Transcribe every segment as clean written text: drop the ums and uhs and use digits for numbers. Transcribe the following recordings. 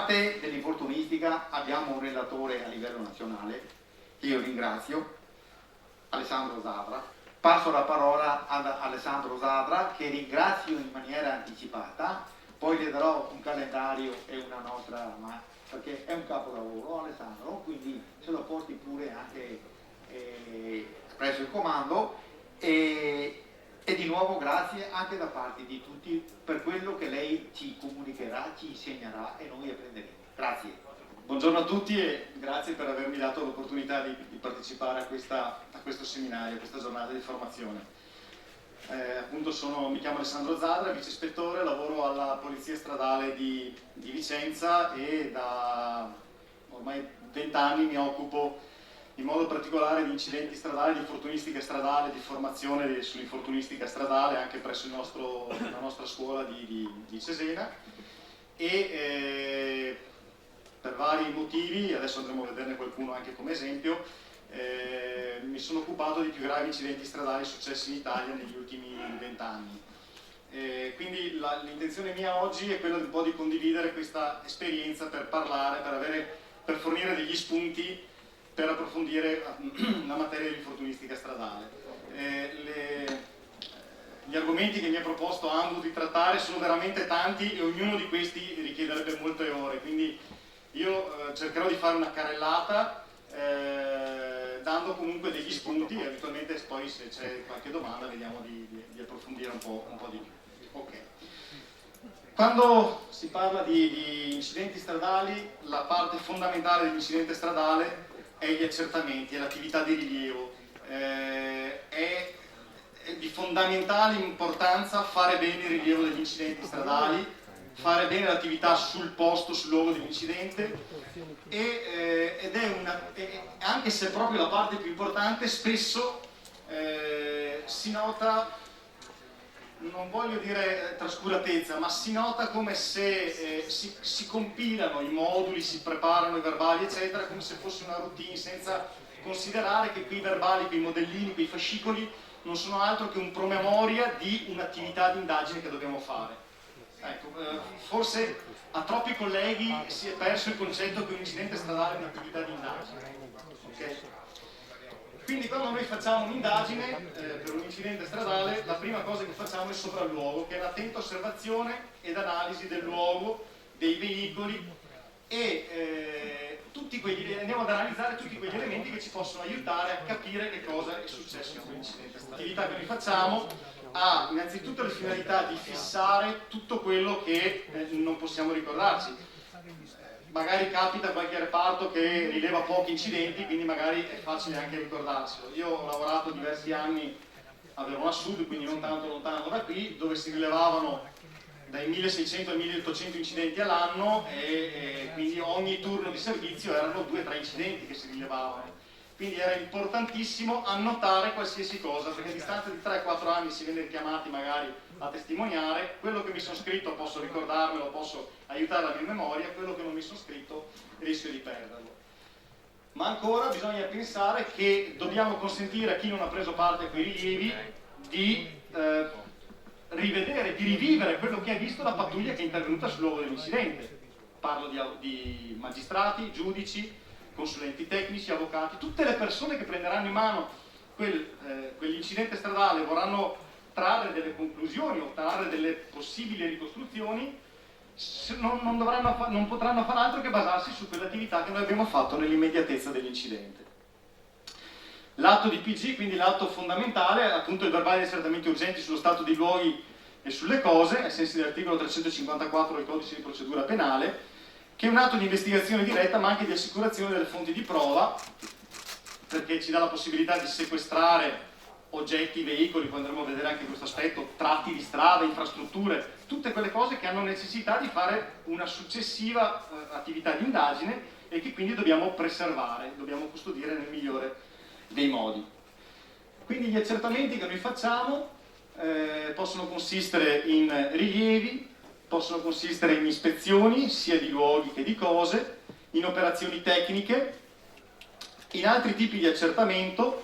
parte dell'infortunistica abbiamo un relatore a livello nazionale, che io ringrazio, Alessandro Zadra. Passo la parola ad Alessandro Zadra, che ringrazio in maniera anticipata, poi le darò un calendario e una nostra, perché è un capolavoro Alessandro, quindi se lo porti pure anche presso il comando, e di nuovo grazie anche da parte di tutti per quello che lei ci comunicherà, ci insegnerà e noi apprenderemo. Grazie. Buongiorno a tutti e grazie per avermi dato l'opportunità di partecipare a questo seminario, a questa giornata di formazione. Appunto mi chiamo Alessandro Zadra, vice ispettore, lavoro alla Polizia Stradale di Vicenza e da ormai 20 anni mi occupo in modo particolare di incidenti stradali, di infortunistica stradale, di formazione sull'infortunistica stradale anche presso la nostra scuola di Cesena e per vari motivi, adesso andremo a vederne qualcuno anche come esempio, mi sono occupato di più gravi incidenti stradali successi in Italia negli ultimi 20 anni. Quindi l'intenzione mia oggi è quella un po' di condividere questa esperienza per parlare, per fornire degli spunti per approfondire la materia dell'infortunistica stradale. Gli argomenti che mi ha proposto Ambu di trattare sono veramente tanti e ognuno di questi richiederebbe molte ore, quindi io cercherò di fare una carrellata dando comunque degli spunti e eventualmente poi se c'è qualche domanda vediamo di approfondire un po' di più. Okay. Quando si parla di incidenti stradali, la parte fondamentale dell'incidente stradale è gli accertamenti, è l'attività di rilievo. È di fondamentale importanza fare bene il rilievo degli incidenti stradali, fare bene l'attività sul posto, sul luogo dell'incidente ed è anche se è proprio la parte più importante, spesso si nota, non voglio dire trascuratezza, ma si nota come se si compilano i moduli, si preparano i verbali eccetera come se fosse una routine, senza considerare che quei verbali, quei modellini, quei fascicoli non sono altro che un promemoria di un'attività di indagine che dobbiamo fare. Ecco, forse a troppi colleghi si è perso il concetto che un incidente stradale è un'attività di indagine. Okay? Quindi quando noi facciamo un'indagine per un incidente stradale, la prima cosa che facciamo è il sopralluogo, che è l'attenta osservazione ed analisi del luogo, dei veicoli e andiamo ad analizzare tutti quegli elementi che ci possono aiutare a capire che cosa è successo in quell'incidente stradale. L'attività che noi facciamo ha innanzitutto la finalità di fissare tutto quello che non possiamo ricordarci. Magari capita qualche reparto che rileva pochi incidenti, quindi magari è facile anche ricordarselo. Io ho lavorato diversi anni a Verona Sud, quindi non tanto lontano da qui, dove si rilevavano dai 1600 ai 1800 incidenti all'anno e quindi ogni turno di servizio erano 2-3 incidenti che si rilevavano. Quindi era importantissimo annotare qualsiasi cosa, perché a distanza di 3-4 anni si viene chiamati magari a testimoniare, quello che mi sono scritto posso ricordarmelo, posso aiutare la mia memoria, quello che non mi sono scritto rischio di perderlo. Ma ancora bisogna pensare che dobbiamo consentire a chi non ha preso parte a quei rilievi di rivedere, di rivivere quello che ha visto la pattuglia che è intervenuta sul luogo dell'incidente. Parlo di magistrati, giudici, consulenti tecnici, avvocati, tutte le persone che prenderanno in mano quell'incidente stradale vorranno trarre delle conclusioni o trarre delle possibili ricostruzioni, non potranno far altro che basarsi su quell'attività che noi abbiamo fatto nell'immediatezza dell'incidente. L'atto di PG, quindi l'atto fondamentale, appunto il verbale di accertamenti urgenti sullo stato dei luoghi e sulle cose, ai sensi dell'articolo 354 del codice di procedura penale, che è un atto di investigazione diretta ma anche di assicurazione delle fonti di prova, perché ci dà la possibilità di sequestrare oggetti, veicoli, poi andremo a vedere anche questo aspetto, tratti di strada, infrastrutture, tutte quelle cose che hanno necessità di fare una successiva attività di indagine e che quindi dobbiamo preservare, dobbiamo custodire nel migliore dei modi. Quindi gli accertamenti che noi facciamo possono consistere in rilievi, possono consistere in ispezioni sia di luoghi che di cose, in operazioni tecniche, in altri tipi di accertamento,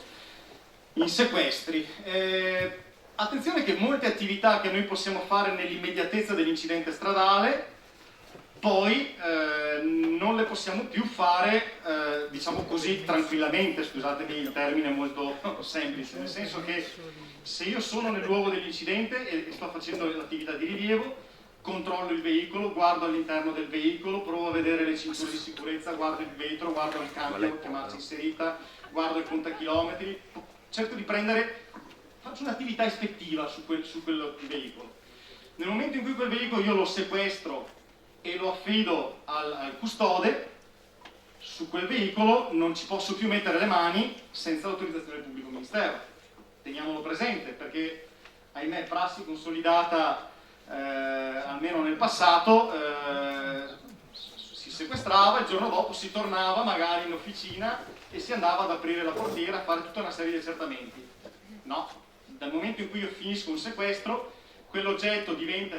in sequestri. Attenzione che molte attività che noi possiamo fare nell'immediatezza dell'incidente stradale poi non le possiamo più fare, diciamo così, tranquillamente, scusatemi il termine molto semplice, nel senso che se io sono nel luogo dell'incidente e sto facendo l'attività di rilievo, controllo il veicolo, guardo all'interno del veicolo, provo a vedere le cinture di sicurezza, guardo il vetro, guardo il cambio, che marcia inserita, guardo il contachilometri, cerco di faccio un'attività ispettiva su quel veicolo. Nel momento in cui quel veicolo io lo sequestro e lo affido al custode, su quel veicolo non ci posso più mettere le mani senza l'autorizzazione del pubblico ministero. Teniamolo presente, perché ahimè prassi consolidata almeno nel passato, si sequestrava, il giorno dopo si tornava magari in officina e si andava ad aprire la portiera a fare tutta una serie di accertamenti. No, dal momento in cui io finisco un sequestro, quell'oggetto diventa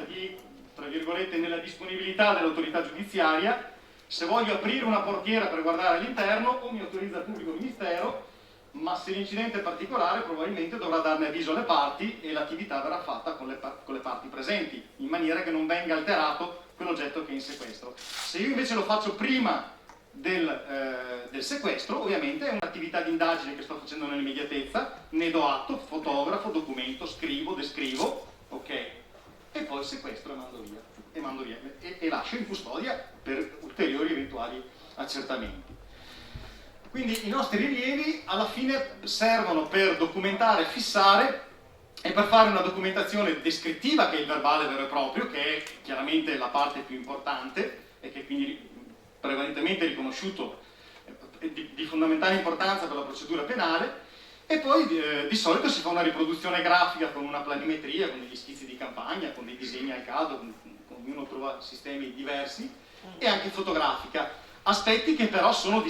tra virgolette, nella disponibilità dell'autorità giudiziaria. Se voglio aprire una portiera per guardare all'interno, o mi autorizza il pubblico ministero, ma se l'incidente è particolare probabilmente dovrà darne avviso alle parti e l'attività verrà fatta con le parti presenti, in maniera che non venga alterato quell'oggetto che è in sequestro. Se io invece lo faccio prima del sequestro, ovviamente è un'attività di indagine che sto facendo nell'immediatezza, ne do atto, fotografo, documento, scrivo, descrivo, ok? E poi sequestro e mando via e lascio in custodia per ulteriori eventuali accertamenti. Quindi i nostri rilievi alla fine servono per documentare, fissare e per fare una documentazione descrittiva, che è il verbale vero e proprio, che è chiaramente la parte più importante e che quindi prevalentemente riconosciuto di fondamentale importanza per la procedura penale, e poi di solito si fa una riproduzione grafica con una planimetria, con degli schizzi di campagna, con dei disegni al caso, ognuno trova sistemi diversi, e anche fotografica, aspetti che però sono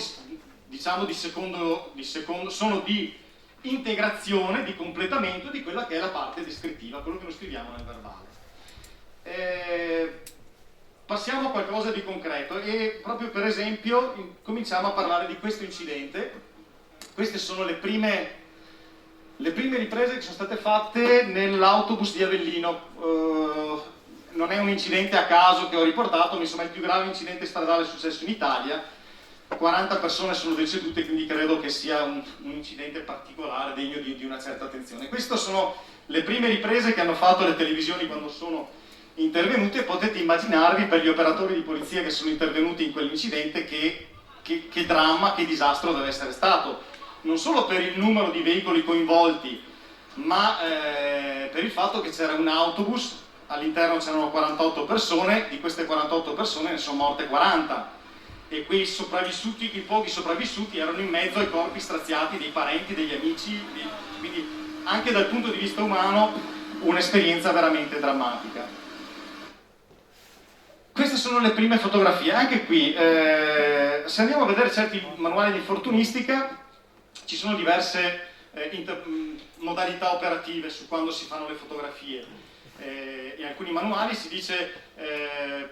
sono di integrazione, di completamento di quella che è la parte descrittiva, quello che noi scriviamo nel verbale. Passiamo a qualcosa di concreto e proprio per esempio cominciamo a parlare di questo incidente. Queste sono le prime riprese che sono state fatte nell'autobus di Avellino. Non è un incidente a caso che ho riportato, ma insomma è il più grave incidente stradale successo in Italia. 40 persone sono decedute, quindi credo che sia un incidente particolare, degno di una certa attenzione. Queste sono le prime riprese che hanno fatto le televisioni quando sono intervenute, e potete immaginarvi per gli operatori di polizia che sono intervenuti in quell'incidente che dramma, che disastro deve essere stato, non solo per il numero di veicoli coinvolti, ma per il fatto che c'era un autobus, all'interno c'erano 48 persone, di queste 48 persone ne sono morte 40, e quei sopravvissuti, i pochi sopravvissuti, erano in mezzo ai corpi straziati dei parenti, degli amici, quindi anche dal punto di vista umano un'esperienza veramente drammatica. Queste sono le prime fotografie. Anche qui, se andiamo a vedere certi manuali di infortunistica, ci sono diverse modalità operative su quando si fanno le fotografie. In alcuni manuali si dice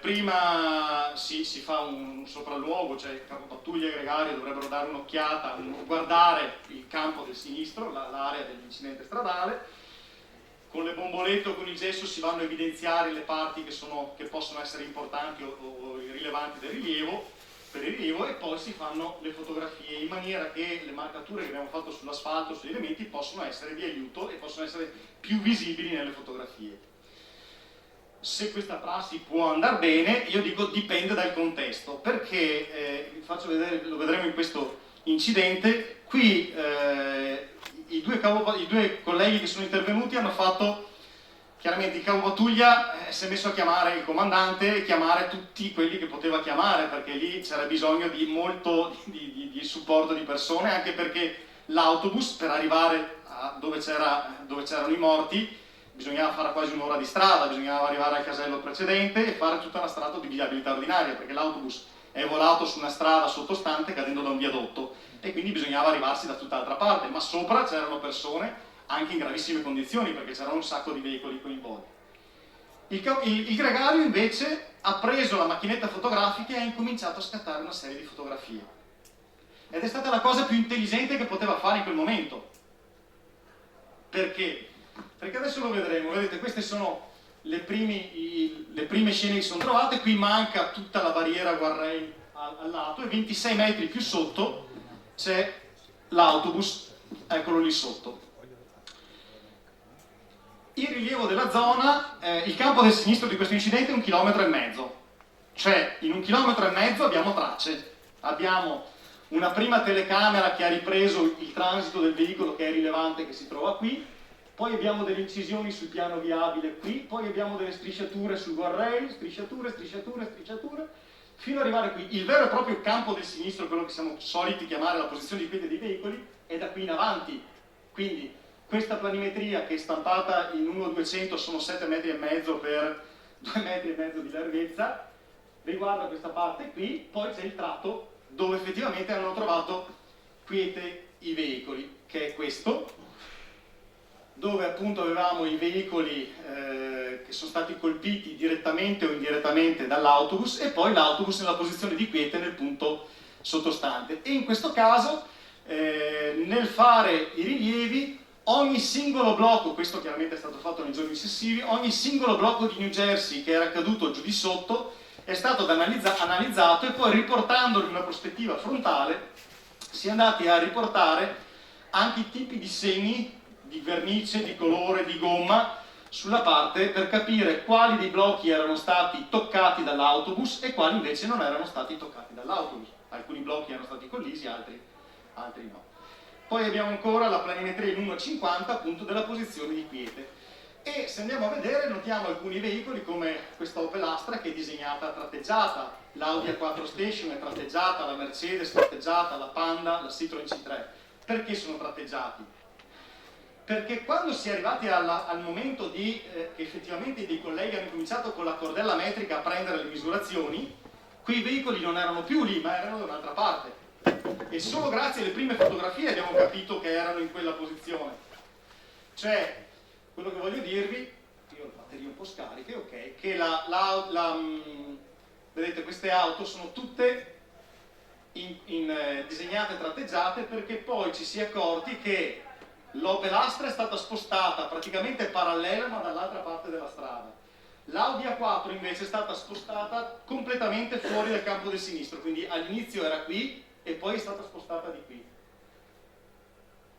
prima si fa un sopralluogo, cioè il capopattuglia e i gregari dovrebbero dare un'occhiata, guardare il campo del sinistro, l'area dell'incidente stradale. Con le bombolette o con il gesso si vanno a evidenziare le parti che possono essere importanti o rilevanti per il rilievo, e poi si fanno le fotografie in maniera che le marcature che abbiamo fatto sull'asfalto, sugli elementi, possono essere di aiuto e possono essere più visibili nelle fotografie. Se questa prassi può andare bene, io dico dipende dal contesto, perché vi faccio vedere, lo vedremo in questo incidente. Qui i due colleghi che sono intervenuti hanno fatto, chiaramente il capopattuglia si è messo a chiamare il comandante e chiamare tutti quelli che poteva chiamare, perché lì c'era bisogno di molto di supporto di persone, anche perché l'autobus, per arrivare a dove c'erano i morti, bisognava fare quasi un'ora di strada, bisognava arrivare al casello precedente e fare tutta una strada di viabilità ordinaria, perché l'autobus è volato su una strada sottostante cadendo da un viadotto, e quindi bisognava arrivarsi da tutt'altra parte, ma sopra c'erano persone anche in gravissime condizioni, perché c'erano un sacco di veicoli coinvolti. Il gregario invece ha preso la macchinetta fotografica e ha incominciato a scattare una serie di fotografie, ed è stata la cosa più intelligente che poteva fare in quel momento. Perché? Perché adesso lo vedremo. Vedete, queste sono le prime scene che sono trovate. Qui manca tutta la barriera guardrail al lato e 26 metri più sotto c'è l'autobus, eccolo lì sotto. Il rilievo della zona, il campo del sinistro di questo incidente è 1,5 km, cioè in 1,5 km abbiamo tracce, abbiamo una prima telecamera che ha ripreso il transito del veicolo che è rilevante, che si trova qui, poi abbiamo delle incisioni sul piano viabile qui, poi abbiamo delle strisciature sul guardrail, strisciature, fino ad arrivare qui. Il vero e proprio campo del sinistro, quello che siamo soliti chiamare la posizione di quiete dei veicoli, è da qui in avanti. Quindi questa planimetria, che è stampata in 1:200, sono 7,5 metri per 2,5 metri di larghezza, riguarda questa parte qui, poi c'è il tratto dove effettivamente hanno trovato quiete i veicoli, che è questo, dove appunto avevamo i veicoli che sono stati colpiti direttamente o indirettamente dall'autobus, e poi l'autobus nella posizione di quiete nel punto sottostante. E in questo caso, nel fare i rilievi, ogni singolo blocco, questo chiaramente è stato fatto nei giorni successivi, ogni singolo blocco di New Jersey che era caduto giù di sotto è stato analizzato, e poi, riportandolo in una prospettiva frontale, si è andati a riportare anche i tipi di segni di vernice, di colore, di gomma sulla parte, per capire quali dei blocchi erano stati toccati dall'autobus e quali invece non erano stati toccati dall'autobus. Alcuni blocchi erano stati collisi, altri no. Poi abbiamo ancora la planimetria in 1,50 appunto della posizione di quiete. E se andiamo a vedere, notiamo alcuni veicoli come questa Opel Astra, che è disegnata tratteggiata, l'Audi A4 Station è tratteggiata, la Mercedes tratteggiata, la Panda, la Citroen C3. Perché sono tratteggiati? Perché quando si è arrivati al momento che effettivamente dei colleghi hanno cominciato con la cordella metrica a prendere le misurazioni, quei veicoli non erano più lì, ma erano da un'altra parte. E solo grazie alle prime fotografie abbiamo capito che erano in quella posizione. Cioè, quello che voglio dirvi, io ho le batterie un po' scariche, ok, che vedete, queste auto sono tutte disegnate e tratteggiate, perché poi ci si è accorti che l'Opel Astra è stata spostata praticamente parallela ma dall'altra parte della strada. L'Audi A4 invece è stata spostata completamente fuori dal campo del sinistro, quindi all'inizio era qui e poi è stata spostata di qui.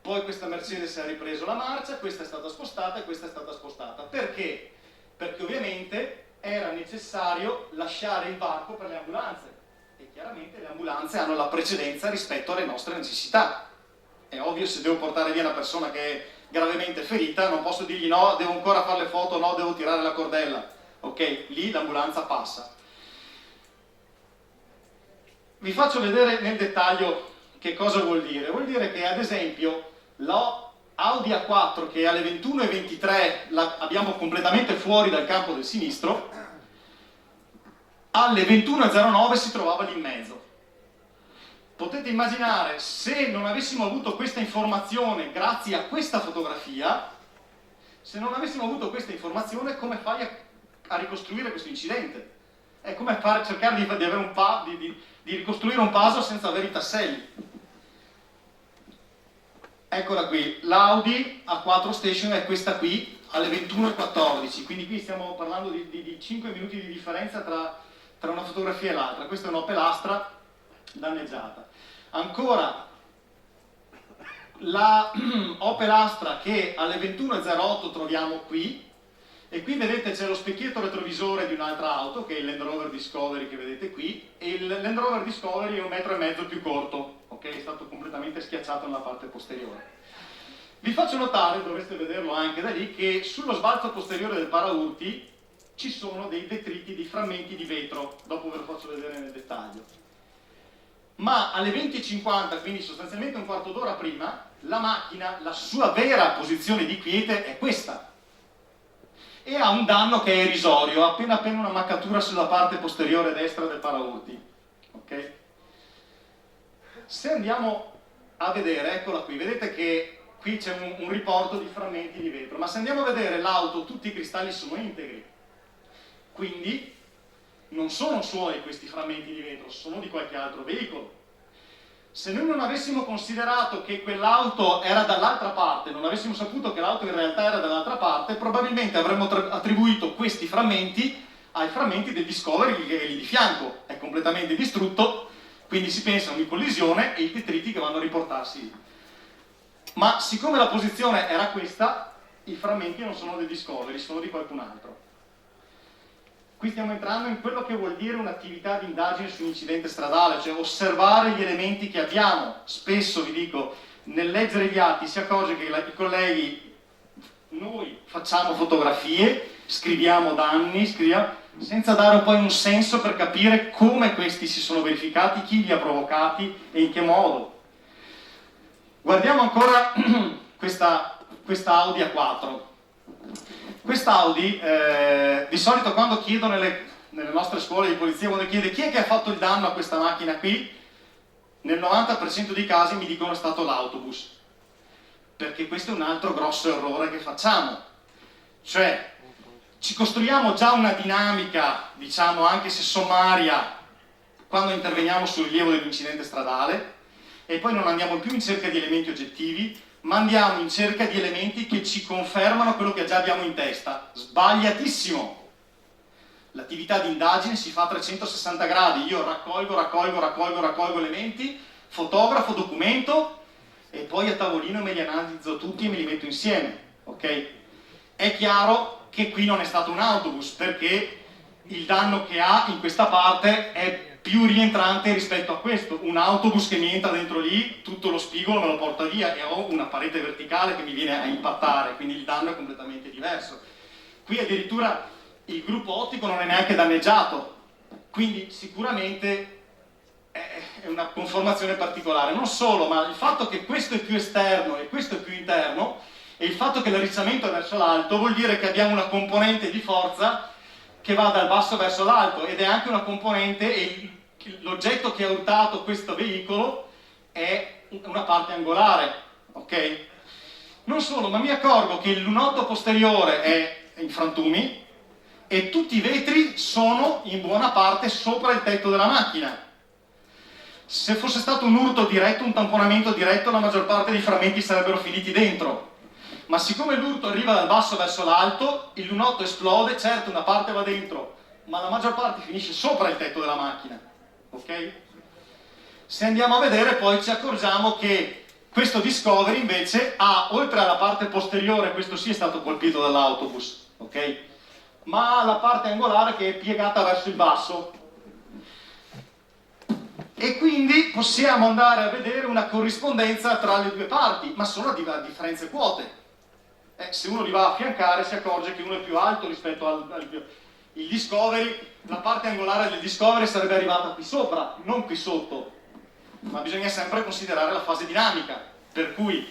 Poi questa Mercedes ha ripreso la marcia, questa è stata spostata e questa è stata spostata. Perché? Perché ovviamente era necessario lasciare il varco per le ambulanze, e chiaramente le ambulanze hanno la precedenza rispetto alle nostre necessità. È ovvio, se devo portare via una persona che è gravemente ferita, non posso dirgli no, devo ancora fare le foto, no, devo tirare la cordella. Ok, lì l'ambulanza passa. Vi faccio vedere nel dettaglio che cosa vuol dire. Vuol dire che, ad esempio, l'Audi A4, che alle 21:23 abbiamo completamente fuori dal campo del sinistro, alle 21:09 si trovava lì in mezzo. Potete immaginare, se non avessimo avuto questa informazione grazie a questa fotografia, se non avessimo avuto questa informazione, come fai a ricostruire questo incidente? È come cercare di avere di ricostruire un puzzle senza avere i tasselli. Eccola qui, l'Audi A4 Station è questa qui, alle 21:14, quindi qui stiamo parlando di 5 minuti di differenza tra una fotografia e l'altra. Questa è un'Opel Astra danneggiata. Ancora la Opel Astra che alle 21:08 troviamo qui, e qui vedete c'è lo specchietto retrovisore di un'altra auto, che è il Land Rover Discovery, che vedete qui, e il Land Rover Discovery è 1,5 metri più corto, ok? È stato completamente schiacciato nella parte posteriore. Vi faccio notare, dovreste vederlo anche da lì, che sullo sbalzo posteriore del paraurti ci sono dei detriti, dei frammenti di vetro, dopo ve lo faccio vedere nel dettaglio. Ma alle 20:50, quindi sostanzialmente un quarto d'ora prima, la macchina, la sua vera posizione di quiete è questa, e ha un danno che è irrisorio, ha appena una maccatura sulla parte posteriore destra del paraurti. Ok? Se andiamo a vedere, eccola qui, vedete che qui c'è un riporto di frammenti di vetro, ma se andiamo a vedere l'auto, tutti i cristalli sono integri, quindi non sono suoi questi frammenti di vetro, sono di qualche altro veicolo. Se noi non avessimo considerato che quell'auto era dall'altra parte, non avessimo saputo che l'auto in realtà era dall'altra parte, probabilmente avremmo attribuito questi frammenti ai frammenti del Discovery che è lì di fianco, è completamente distrutto, quindi si pensa a una collisione e i detriti che vanno a riportarsi lì. Ma siccome la posizione era questa, i frammenti non sono del Discovery, sono di qualcun altro. Qui stiamo entrando in quello che vuol dire un'attività di indagine su un incidente stradale, cioè osservare gli elementi che abbiamo. Spesso, vi dico, nel leggere gli atti si accorge che i colleghi, noi facciamo fotografie, scriviamo danni, senza dare poi un senso per capire come questi si sono verificati, chi li ha provocati e in che modo. Guardiamo ancora questa Audi A4. Quest'Audi, di solito quando chiedo nelle nostre scuole di polizia, quando chiede chi è che ha fatto il danno a questa macchina qui, nel 90% dei casi mi dicono è stato l'autobus. Perché questo è un altro grosso errore che facciamo. Cioè, ci costruiamo già una dinamica, diciamo anche se sommaria, quando interveniamo sul rilievo dell'incidente stradale, e poi non andiamo più in cerca di elementi oggettivi, ma andiamo in cerca di elementi che ci confermano quello che già abbiamo in testa. Sbagliatissimo! L'attività di indagine si fa a 360 gradi, io raccolgo elementi, fotografo, documento e poi a tavolino me li analizzo tutti e me li metto insieme, ok? È chiaro che qui non è stato un autobus, perché il danno che ha in questa parte è più rientrante rispetto a questo. Un autobus che mi entra dentro lì, tutto lo spigolo me lo porta via e ho una parete verticale che mi viene a impattare, quindi il danno è completamente diverso. Qui addirittura il gruppo ottico non è neanche danneggiato, quindi sicuramente è una conformazione particolare. Non solo, ma il fatto che questo è più esterno e questo è più interno, e il fatto che l'arricciamento è verso l'alto vuol dire che abbiamo una componente di forza che va dal basso verso l'alto, ed è anche una componente, e l'oggetto che ha urtato questo veicolo è una parte angolare, ok? Non solo, ma mi accorgo che il lunotto posteriore è in frantumi e tutti i vetri sono in buona parte sopra il tetto della macchina. Se fosse stato un urto diretto, un tamponamento diretto, la maggior parte dei frammenti sarebbero finiti dentro. Ma siccome l'urto arriva dal basso verso l'alto, il lunotto esplode, certo una parte va dentro, ma la maggior parte finisce sopra il tetto della macchina, ok? Se andiamo a vedere poi ci accorgiamo che questo Discovery invece ha, oltre alla parte posteriore, questo sì è stato colpito dall'autobus, ok? Ma ha la parte angolare che è piegata verso il basso. E quindi possiamo andare a vedere una corrispondenza tra le due parti, ma sono a differenze quote. Se uno li va a affiancare si accorge che uno è più alto rispetto il Discovery, la parte angolare del Discovery sarebbe arrivata qui sopra, non qui sotto, ma bisogna sempre considerare la fase dinamica, per cui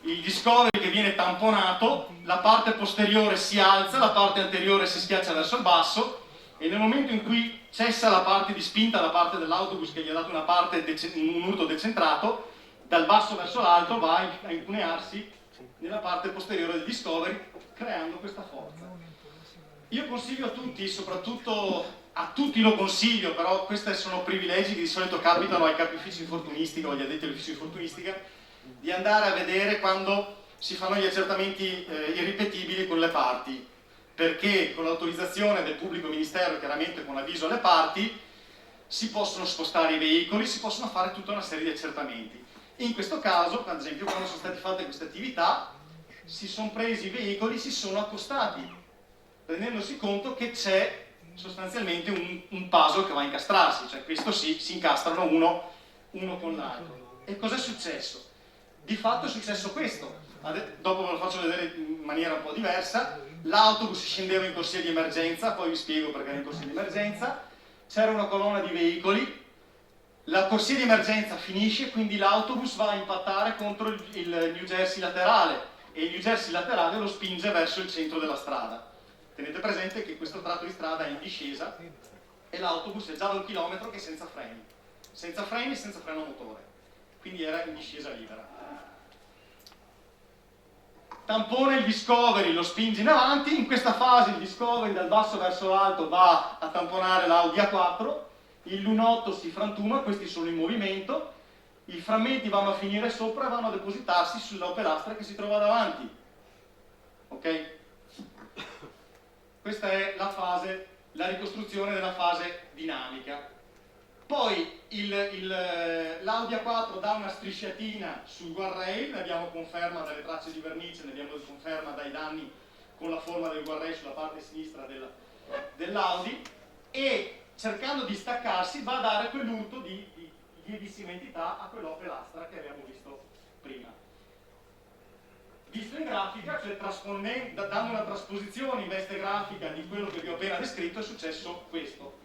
il Discovery che viene tamponato, la parte posteriore si alza, la parte anteriore si schiaccia verso il basso, e nel momento in cui cessa la parte di spinta da parte dell'autobus che gli ha dato un urto decentrato, dal basso verso l'alto va a incunearsi nella parte posteriore del Discovery, creando questa forza. Io consiglio a tutti, soprattutto a tutti lo consiglio, però questi sono privilegi che di solito capitano ai capi ufficio infortunistica o agli addetti all'ufficio infortunistica, di andare a vedere quando si fanno gli accertamenti irripetibili con le parti, perché con l'autorizzazione del pubblico ministero, chiaramente con l'avviso alle parti, si possono spostare i veicoli, si possono fare tutta una serie di accertamenti. In questo caso, ad esempio, quando sono state fatte queste attività, si sono presi i veicoli, si sono accostati, rendendosi conto che c'è sostanzialmente un puzzle che va a incastrarsi, cioè questo si incastrano uno con l'altro. E cos'è successo? Di fatto è successo questo. Dopo ve lo faccio vedere in maniera un po' diversa. L'autobus scendeva in corsia di emergenza, poi vi spiego perché era in corsia di emergenza, c'era una colonna di veicoli, la corsia di emergenza finisce, quindi l'autobus va a impattare contro il New Jersey laterale, e il New Jersey laterale lo spinge verso il centro della strada. Tenete presente che questo tratto di strada è in discesa e l'autobus è già da 1 chilometro che è senza freni e senza freno motore, quindi era in discesa libera. Tampone il Discovery, lo spinge in avanti, in questa fase il Discovery dal basso verso l'alto va a tamponare l'Audi A4, il lunotto si frantuma, questi sono in movimento, i frammenti vanno a finire sopra e vanno a depositarsi sulla pilastra che si trova davanti. Ok? Questa è la fase, la ricostruzione della fase dinamica. Poi l'Audi A4 dà una strisciatina sul guardrail, ne abbiamo conferma dalle tracce di vernice, ne abbiamo conferma dai danni con la forma del guardrail sulla parte sinistra dell'Audi, e cercando di staccarsi va a dare quell'urto di lievissima entità a quell'opelastra che abbiamo visto prima. Visto in grafica, cioè dando una trasposizione in veste grafica di quello che vi ho appena descritto, è successo questo.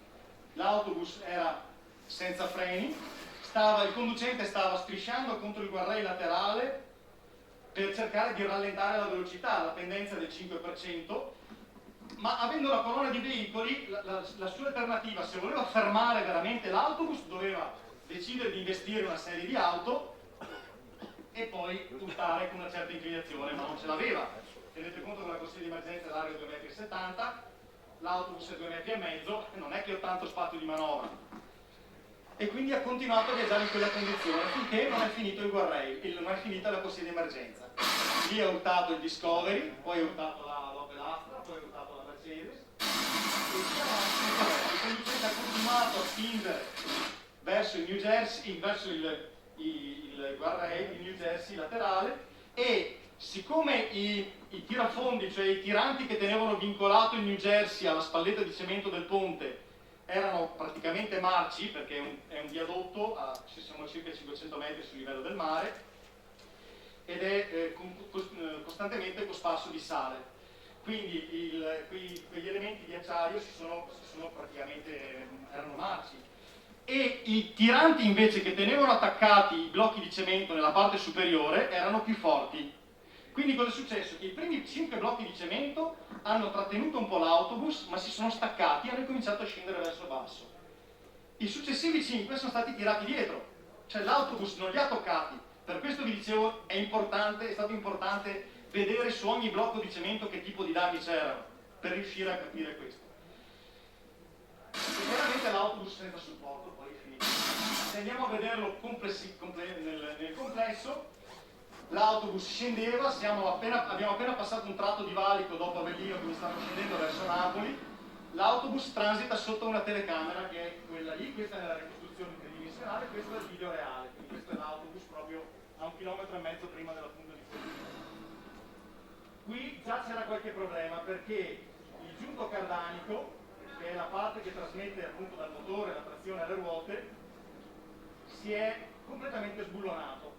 L'autobus era senza freni, il conducente stava strisciando contro il guardrail laterale per cercare di rallentare la velocità, la pendenza del 5%, ma avendo la colonna di veicoli, la sua alternativa, se voleva fermare veramente l'autobus, doveva decidere di investire una serie di auto e poi puntare con una certa inclinazione, ma non ce l'aveva. Tenete conto che la corsia di emergenza è larga 2,70 m, l'autobus è 2,5 m, e non è che ho tanto spazio di manovra. E quindi ha continuato a viaggiare in quella condizione finché non è finito il guardrail, non è finita la corsia di emergenza. Lì ha urtato il Discovery, poi ha urtato l'Opel Astra, poi ha urtato la Mercedes, e il conducente ha continuato a spingere verso il New Jersey, verso il guardrail, il New Jersey laterale, e siccome i tirafondi, cioè i tiranti che tenevano vincolato il New Jersey alla spalletta di cemento del ponte, erano praticamente marci, perché è un viadotto, siamo a circa 500 metri sul livello del mare, ed è costantemente cosparso di sale. Quindi quegli elementi di acciaio erano marci. E i tiranti invece che tenevano attaccati i blocchi di cemento nella parte superiore erano più forti. Quindi cosa è successo? Che i primi 5 blocchi di cemento hanno trattenuto un po' l'autobus, ma si sono staccati e hanno cominciato a scendere verso il basso. I successivi 5 sono stati tirati dietro, cioè l'autobus non li ha toccati. Per questo vi dicevo, è stato importante vedere su ogni blocco di cemento che tipo di danni c'erano, per riuscire a capire questo. Chiaramente l'autobus senza supporto poi è finito. Se andiamo a vederlo nel complesso, l'autobus scendeva, abbiamo appena passato un tratto di valico dopo Avellino, quindi stanno scendendo verso Napoli. L'autobus transita sotto una telecamera che è quella lì, questa è la ricostruzione tridimensionale, questo è il video reale, quindi questo è l'autobus proprio a 1,5 km prima della punta di Foligno. Qui già c'era qualche problema perché il giunto cardanico, che è la parte che trasmette appunto dal motore la trazione alle ruote, si è completamente sbullonato.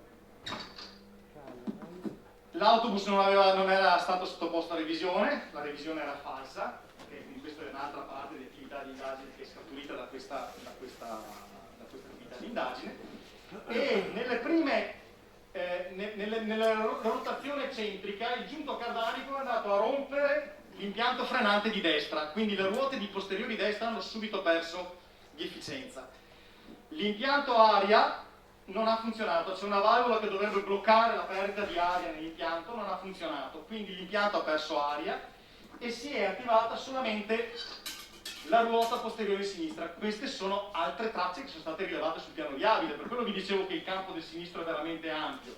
L'autobus non era stato sottoposto a revisione, la revisione era falsa, e quindi questa è un'altra parte di attività di indagine che è scaturita da questa attività di indagine. E nella rotazione eccentrica il giunto cardanico è andato a rompere l'impianto frenante di destra, quindi le ruote di posteriori destra hanno subito perso di efficienza. L'impianto aria non ha funzionato, c'è una valvola che dovrebbe bloccare la perdita di aria nell'impianto, non ha funzionato, quindi l'impianto ha perso aria e si è attivata solamente la ruota posteriore sinistra. Queste sono altre tracce che sono state rilevate sul piano viabile, per quello vi dicevo che il campo del sinistro è veramente ampio.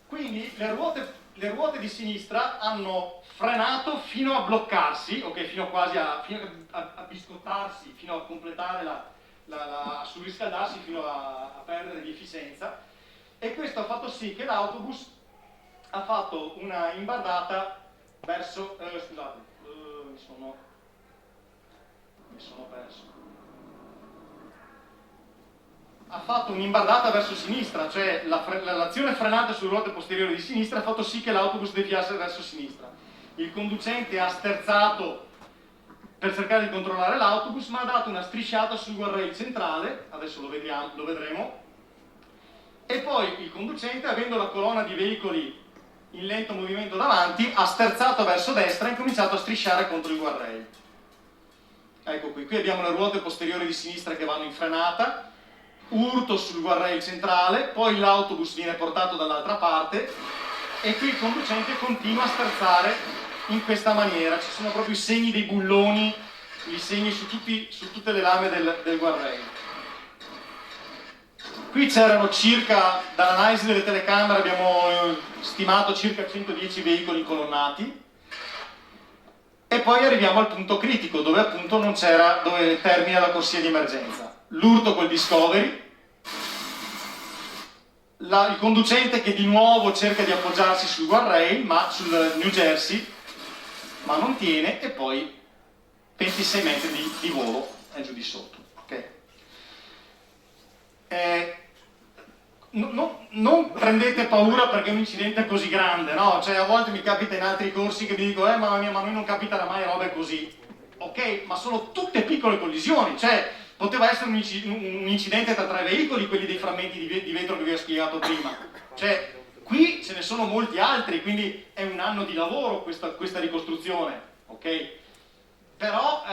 Quindi le ruote di sinistra hanno frenato fino a bloccarsi, ok, fino a biscottarsi, fino a completare a surriscaldarsi, fino a perdere di efficienza, e questo ha fatto sì che l'autobus ha fatto una imbardata verso mi sono perso. Ha fatto un'imbardata verso sinistra, cioè l'azione frenante sulle ruote posteriori di sinistra ha fatto sì che l'autobus deviasse verso sinistra. Il conducente ha sterzato per cercare di controllare l'autobus, ma ha dato una strisciata sul guardrail centrale, adesso lo vedremo, e poi il conducente, avendo la colonna di veicoli in lento movimento davanti, ha sterzato verso destra e ha cominciato a strisciare contro il guardrail. Ecco qui abbiamo le ruote posteriori di sinistra che vanno in frenata, urto sul guardrail centrale, poi l'autobus viene portato dall'altra parte e qui il conducente continua a sterzare in questa maniera. Ci sono proprio i segni dei bulloni, i segni su tutte le lame del guardrail. Qui c'erano circa, dall'analisi delle telecamere abbiamo stimato circa 110 veicoli incolonnati, e poi arriviamo al punto critico, dove appunto non c'era, dove termina la corsia di emergenza. L'urto col Discovery, il conducente che di nuovo cerca di appoggiarsi sul guardrail, ma sul New Jersey, ma non tiene, e poi 26 metri di volo è giù di sotto. Okay? Non prendete paura perché è un incidente così grande, no? Cioè, a volte mi capita in altri corsi che vi dico mamma mia, ma a noi non capiterà mai robe così. Ok, ma sono tutte piccole collisioni, cioè poteva essere un incidente tra 3 veicoli, quelli dei frammenti di vetro che vi ho spiegato prima. Cioè, qui ce ne sono molti altri, quindi è un anno di lavoro questa ricostruzione, ok? Però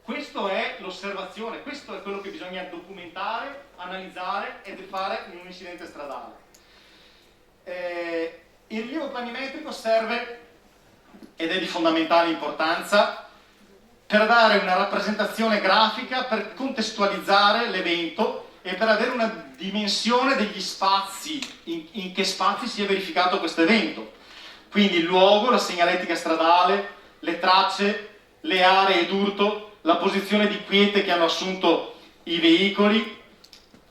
questa è l'osservazione, questo è quello che bisogna documentare, analizzare e fare in un incidente stradale. Il rilievo planimetrico serve, ed è di fondamentale importanza, per dare una rappresentazione grafica, per contestualizzare l'evento e per avere una dimensione degli spazi, in che spazi si è verificato questo evento. Quindi il luogo, la segnaletica stradale, le tracce, le aree d'urto, la posizione di quiete che hanno assunto i veicoli,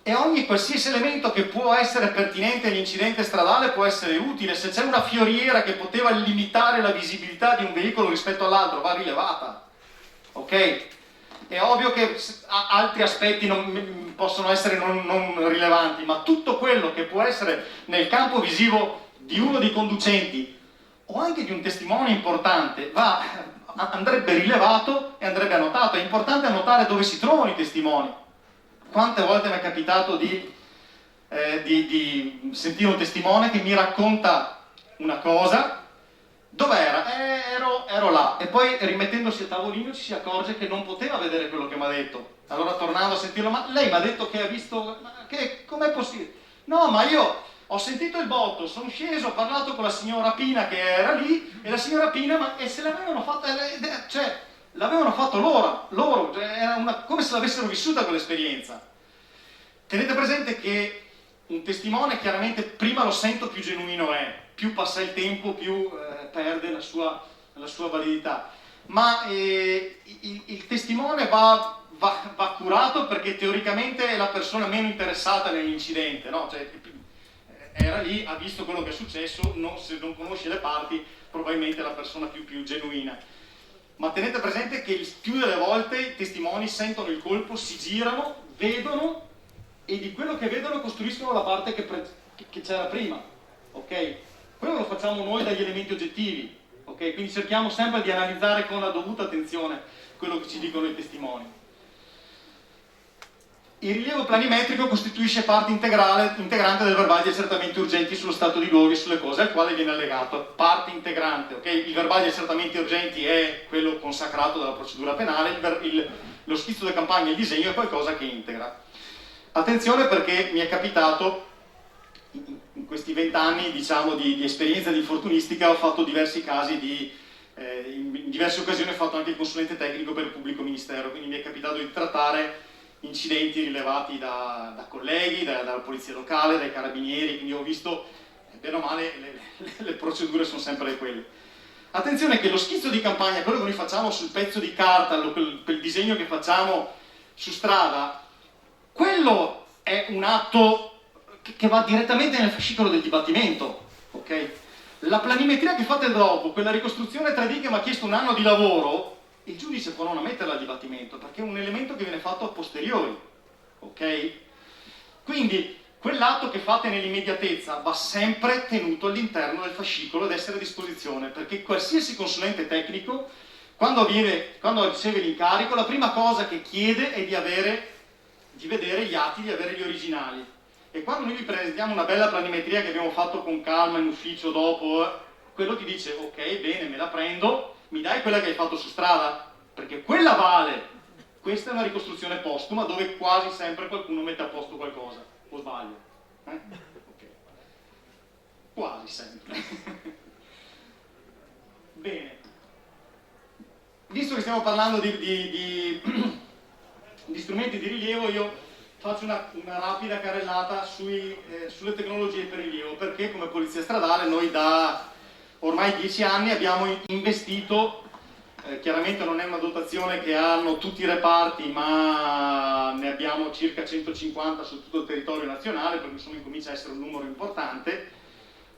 e ogni qualsiasi elemento che può essere pertinente all'incidente stradale può essere utile. Se c'è una fioriera che poteva limitare la visibilità di un veicolo rispetto all'altro, va rilevata. Ok? È ovvio che altri aspetti possono essere non rilevanti, ma tutto quello che può essere nel campo visivo di uno dei conducenti o anche di un testimone importante andrebbe rilevato e andrebbe annotato. È importante annotare dove si trovano i testimoni. Quante volte mi è capitato di sentire un testimone che mi racconta una cosa, dov'era? Ero là, e poi rimettendosi a tavolino ci si accorge che non poteva vedere quello che mi ha detto. Allora, tornando a sentirlo, ma lei mi ha detto che ha visto, com'è possibile? No, ma io ho sentito il botto, sono sceso, ho parlato con la signora Pina che era lì, e la signora Pina, e se l'avevano fatta, cioè l'avevano fatto loro, cioè, era come se l'avessero vissuta quell'esperienza. Tenete presente che un testimone chiaramente prima lo sento più genuino è, più passa il tempo più perde la sua validità, ma il testimone va curato, perché teoricamente è la persona meno interessata nell'incidente, no? Cioè, era lì, ha visto quello che è successo, se non conosce le parti probabilmente è la persona più genuina. Ma tenete presente che il più delle volte i testimoni sentono il colpo, si girano, vedono, e di quello che vedono costruiscono la parte che c'era prima, ok? Quello lo facciamo noi dagli elementi oggettivi, ok? Quindi cerchiamo sempre di analizzare con la dovuta attenzione quello che ci dicono i testimoni. Il rilievo planimetrico costituisce parte integrante del verbale di accertamenti urgenti sullo stato di luoghi e sulle cose, al quale viene allegato. Parte integrante, ok? Il verbale di accertamenti urgenti è quello consacrato dalla procedura penale, lo schizzo di campagna e il disegno è qualcosa che integra. Attenzione, perché mi è capitato, in questi 20 anni diciamo, di esperienza di infortunistica, ho fatto diversi casi in diverse occasioni ho fatto anche il consulente tecnico per il pubblico ministero, quindi mi è capitato di trattare incidenti rilevati da colleghi, dalla polizia locale, dai carabinieri, quindi ho visto, bene o male, le procedure sono sempre quelle. Attenzione che lo schizzo di campagna, quello che noi facciamo sul pezzo di carta, quel disegno che facciamo su strada, quello è un atto che va direttamente nel fascicolo del dibattimento, ok? La planimetria che fate dopo, quella ricostruzione 3D che mi ha chiesto un anno di lavoro, il giudice può non ammetterla al dibattimento, perché è un elemento che viene fatto a posteriori, ok? Quindi quell'atto che fate nell'immediatezza va sempre tenuto all'interno del fascicolo ed essere a disposizione, perché qualsiasi consulente tecnico, quando riceve l'incarico, la prima cosa che chiede è di vedere gli atti, di avere gli originali. E quando noi vi presentiamo una bella planimetria che abbiamo fatto con calma in ufficio dopo, quello ti dice ok, bene, me la prendo, mi dai quella che hai fatto su strada? Perché quella vale. Questa è una ricostruzione postuma dove quasi sempre qualcuno mette a posto qualcosa, o sbaglio? Okay. Quasi sempre. Bene. Visto che stiamo parlando di strumenti di rilievo, io faccio una rapida carrellata sulle tecnologie per rilievo, perché come Polizia Stradale noi da ormai 10 anni abbiamo investito, chiaramente non è una dotazione che hanno tutti i reparti, ma ne abbiamo circa 150 su tutto il territorio nazionale, perché insomma incomincia a essere un numero importante.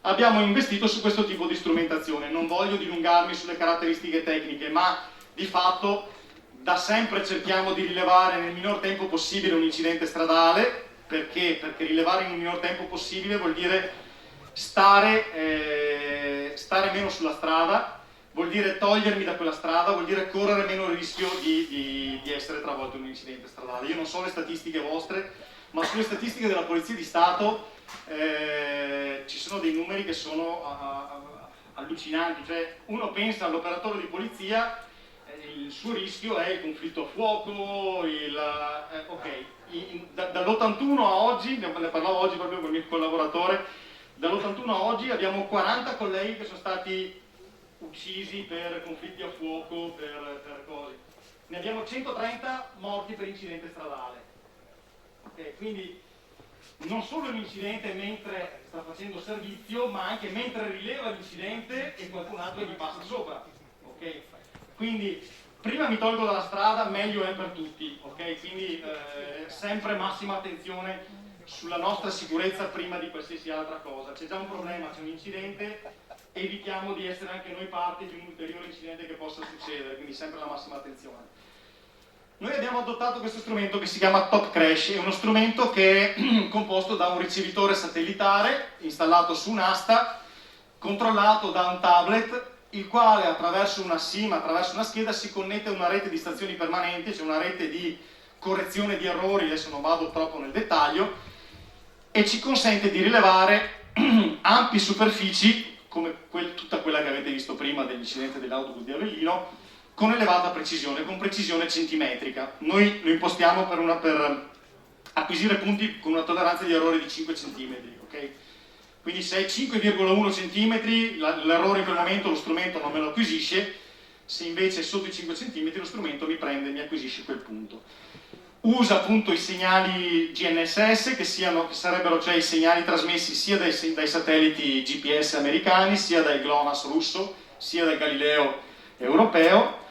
Abbiamo investito su questo tipo di strumentazione. Non voglio dilungarmi sulle caratteristiche tecniche, ma di fatto da sempre cerchiamo di rilevare nel minor tempo possibile un incidente stradale. Perché? Perché rilevare in un minor tempo possibile vuol dire stare meno sulla strada, vuol dire togliermi da quella strada, vuol dire correre meno il rischio di essere travolto in un incidente stradale. Io non so le statistiche vostre, ma sulle statistiche della Polizia di Stato ci sono dei numeri che sono allucinanti. Cioè, uno pensa all'operatore di polizia, il suo rischio è il conflitto a fuoco, dall'81 a oggi, ne parlavo oggi proprio con il mio collaboratore, dall'81 a oggi abbiamo 40 colleghi che sono stati uccisi per conflitti a fuoco, per cose. Ne abbiamo 130 morti per incidente stradale. Okay, quindi non solo l'incidente mentre sta facendo servizio, ma anche mentre rileva l'incidente e qualcun altro gli passa sopra. Okay? Quindi prima mi tolgo dalla strada, meglio è per tutti. Okay? Quindi sempre massima attenzione sulla nostra sicurezza prima di qualsiasi altra cosa. C'è già un problema, c'è un incidente, evitiamo di essere anche noi parte di un ulteriore incidente che possa succedere, quindi sempre la massima attenzione. Noi abbiamo adottato questo strumento che si chiama Top Crash, è uno strumento che è composto da un ricevitore satellitare installato su un'asta, controllato da un tablet, il quale attraverso una SIM, attraverso una scheda, si connette a una rete di stazioni permanenti, cioè una rete di correzione di errori, adesso non vado troppo nel dettaglio, e ci consente di rilevare ampie superfici, come tutta quella che avete visto prima dell'incidente dell'autobus di Avellino, con elevata precisione, con precisione centimetrica. Noi lo impostiamo per acquisire punti con una tolleranza di errore di 5 cm. Okay? Quindi se è 5,1 cm, l'errore in quel momento lo strumento non me lo acquisisce, se invece è sotto i 5 cm lo strumento mi prende e mi acquisisce quel punto. Usa appunto i segnali GNSS, che sarebbero cioè i segnali trasmessi sia dai satelliti GPS americani, sia dai GLONASS russo, sia dal Galileo europeo.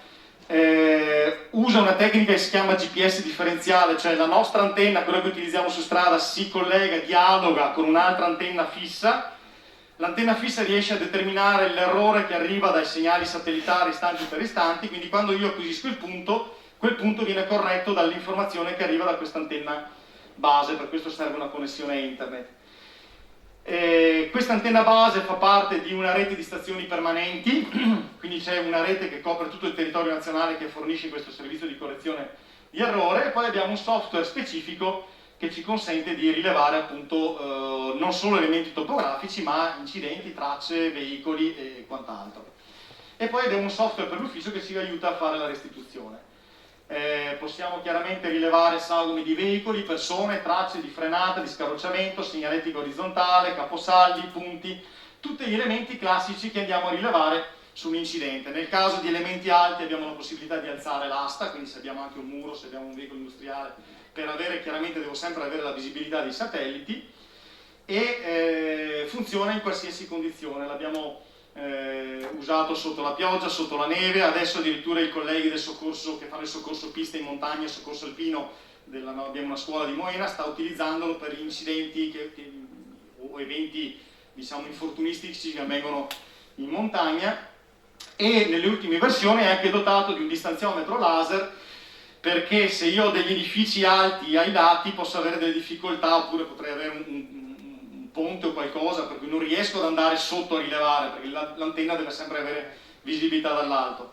Usa una tecnica che si chiama GPS differenziale, cioè la nostra antenna, quella che utilizziamo su strada, si collega, dialoga con un'altra antenna fissa. L'antenna fissa riesce a determinare l'errore che arriva dai segnali satellitari istanti per istanti, quindi quando io acquisisco il punto, quel punto viene corretto dall'informazione che arriva da questa antenna base, per questo serve una connessione a internet. Questa antenna base fa parte di una rete di stazioni permanenti, quindi c'è una rete che copre tutto il territorio nazionale che fornisce questo servizio di correzione di errore, e poi abbiamo un software specifico che ci consente di rilevare appunto non solo elementi topografici, ma incidenti, tracce, veicoli e quant'altro. E poi abbiamo un software per l'ufficio che ci aiuta a fare la restituzione. Possiamo chiaramente rilevare salumi di veicoli, persone, tracce di frenata, di scarrocciamento, segnaletica orizzontale, caposaldi, punti, tutti gli elementi classici che andiamo a rilevare su un incidente. Nel caso di elementi alti abbiamo la possibilità di alzare l'asta, quindi se abbiamo anche un muro, se abbiamo un veicolo industriale, chiaramente devo sempre avere la visibilità dei satelliti, e funziona in qualsiasi condizione. L'abbiamo usato sotto la pioggia, sotto la neve, adesso addirittura i colleghi del soccorso che fanno il soccorso pista in montagna, il soccorso alpino, abbiamo una scuola di Moena, sta utilizzandolo per gli incidenti o eventi diciamo infortunistici che avvengono in montagna, e nelle ultime versioni è anche dotato di un distanziometro laser, perché se io ho degli edifici alti ai lati posso avere delle difficoltà, oppure potrei avere un ponte o qualcosa per cui non riesco ad andare sotto a rilevare, perché l'antenna deve sempre avere visibilità dall'alto.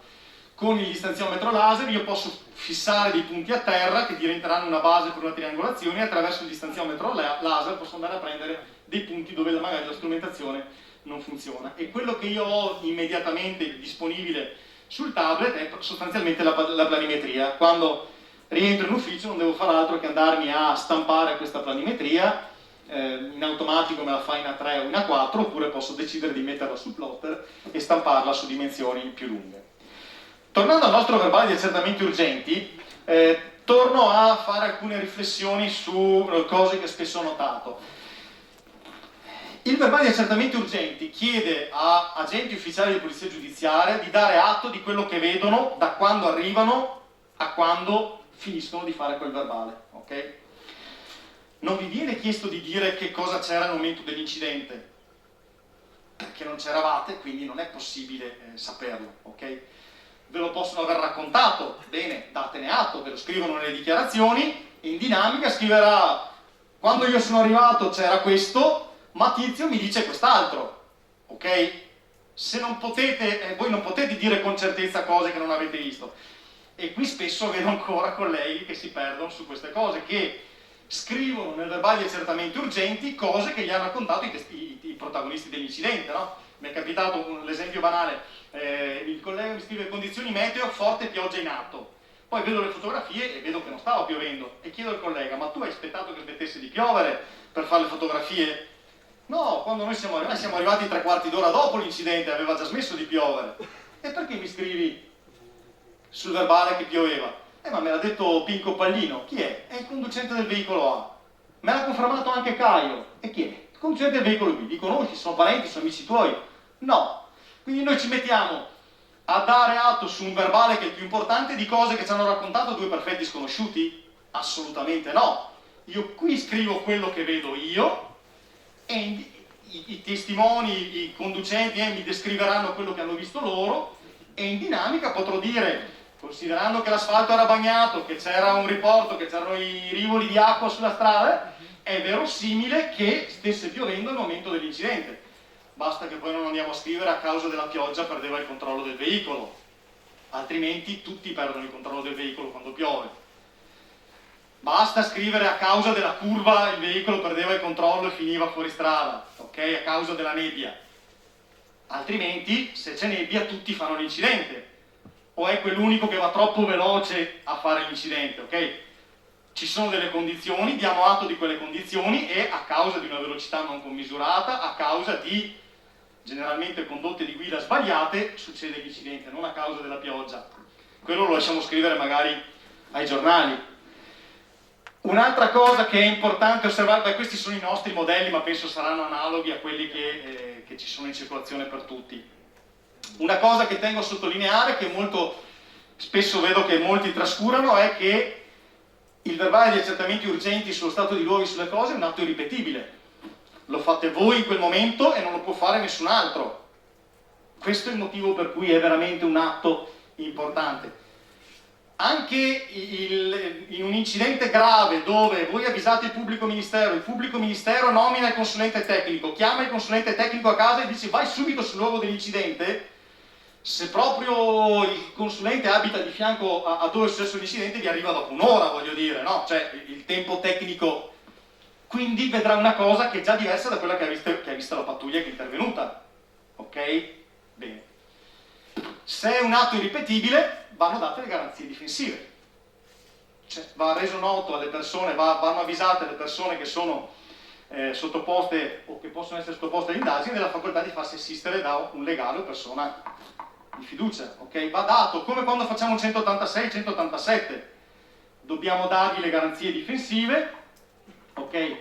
Con il distanziometro laser io posso fissare dei punti a terra che diventeranno una base per una triangolazione, e attraverso il distanziometro laser posso andare a prendere dei punti dove magari la strumentazione non funziona. E quello che io ho immediatamente disponibile sul tablet è sostanzialmente la planimetria. Quando rientro in ufficio non devo fare altro che andarmi a stampare questa planimetria, in automatico me la fa in A3 o in A4, oppure posso decidere di metterla sul plotter e stamparla su dimensioni più lunghe. Tornando al nostro verbale di accertamenti urgenti, torno a fare alcune riflessioni su cose che spesso ho notato. Il verbale di accertamenti urgenti chiede a agenti ufficiali di polizia giudiziaria di dare atto di quello che vedono da quando arrivano a quando finiscono di fare quel verbale, ok? Non vi viene chiesto di dire che cosa c'era al momento dell'incidente, perché non c'eravate, quindi non è possibile saperlo, ok? Ve lo possono aver raccontato, bene, datene atto, ve lo scrivono nelle dichiarazioni, in dinamica scriverà: quando io sono arrivato c'era questo, ma Tizio mi dice quest'altro, ok? Se non potete, voi non potete dire con certezza cose che non avete visto. E qui spesso vedo ancora colleghi che si perdono su queste cose, che scrivono nel verbale di accertamenti urgenti cose che gli hanno raccontato i protagonisti dell'incidente, no? Mi è capitato l'esempio banale, il collega mi scrive: condizioni meteo, forte pioggia in atto. Poi vedo le fotografie e vedo che non stava piovendo e chiedo al collega: ma tu hai aspettato che smettesse di piovere per fare le fotografie? No, quando noi siamo arrivati 3/4 d'ora dopo l'incidente, aveva già smesso di piovere. E perché mi scrivi sul verbale che pioveva? Ma me l'ha detto Pinco Pallino. Chi è? È il conducente del veicolo A. Me l'ha confermato anche Caio. E chi è? Il conducente del veicolo B. Li conosci? Sono parenti? Sono amici tuoi? No. Quindi noi ci mettiamo a dare atto su un verbale, che è il più importante, di cose che ci hanno raccontato due perfetti sconosciuti? Assolutamente no. Io qui scrivo quello che vedo io e i testimoni, i conducenti mi descriveranno quello che hanno visto loro, e in dinamica potrò dire, considerando che l'asfalto era bagnato, che c'era un riporto, che c'erano i rivoli di acqua sulla strada, è verosimile che stesse piovendo al momento dell'incidente. Basta che poi non andiamo a scrivere: a causa della pioggia perdeva il controllo del veicolo, altrimenti tutti perdono il controllo del veicolo quando piove. Basta scrivere: a causa della curva il veicolo perdeva il controllo e finiva fuori strada, ok? A causa della nebbia. Altrimenti, se c'è nebbia, tutti fanno l'incidente. O è quell'unico che va troppo veloce a fare l'incidente, ok? Ci sono delle condizioni, diamo atto di quelle condizioni, e a causa di una velocità non commisurata, a causa di generalmente condotte di guida sbagliate, succede l'incidente, non a causa della pioggia. Quello lo lasciamo scrivere magari ai giornali. Un'altra cosa che è importante osservare, questi sono i nostri modelli, ma penso saranno analoghi a quelli che ci sono in circolazione per tutti. Una cosa che tengo a sottolineare, che molto spesso vedo che molti trascurano, è che il verbale di accertamenti urgenti sullo stato di luoghi, sulle cose, è un atto irripetibile. Lo fate voi in quel momento e non lo può fare nessun altro. Questo è il motivo per cui è veramente un atto importante. Anche in un incidente grave dove voi avvisate il pubblico ministero nomina il consulente tecnico, chiama il consulente tecnico a casa e dice: vai subito sul luogo dell'incidente. Se proprio il consulente abita di fianco a dove è successo l'incidente, vi arriva dopo un'ora, voglio dire, no? Cioè il tempo tecnico, quindi vedrà una cosa che è già diversa da quella che ha visto la pattuglia che è intervenuta, ok? Bene. Se è un atto irripetibile, vanno date le garanzie difensive, cioè va reso noto alle persone, vanno avvisate le persone che sono sottoposte o che possono essere sottoposte alle indagini della facoltà di farsi assistere da un legale o persona di fiducia, ok? Va dato, come quando facciamo un 186, 187, dobbiamo dargli le garanzie difensive, ok?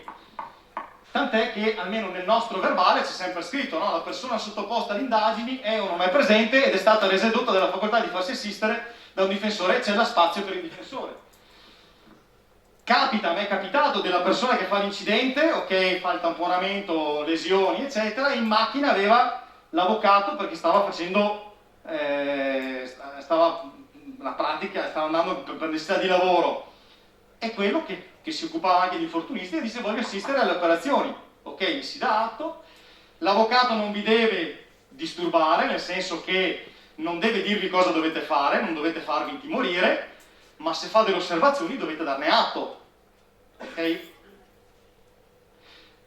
Tant'è che almeno nel nostro verbale c'è sempre scritto, no? La persona sottoposta alle indagini è o non è presente ed è stata resa edotta della facoltà di farsi assistere da un difensore, e c'è là spazio per il difensore. Capita, a me è capitato, della persona che fa l'incidente, ok, fa il tamponamento, lesioni, eccetera, in macchina aveva l'avvocato perché stava facendo, la pratica, stava andando per necessità di lavoro. È quello che si occupava anche di infortunisti e dice: voglio assistere alle operazioni, ok, si dà atto. L'avvocato non vi deve disturbare, nel senso che non deve dirvi cosa dovete fare, non dovete farvi intimorire, ma se fa delle osservazioni dovete darne atto, ok?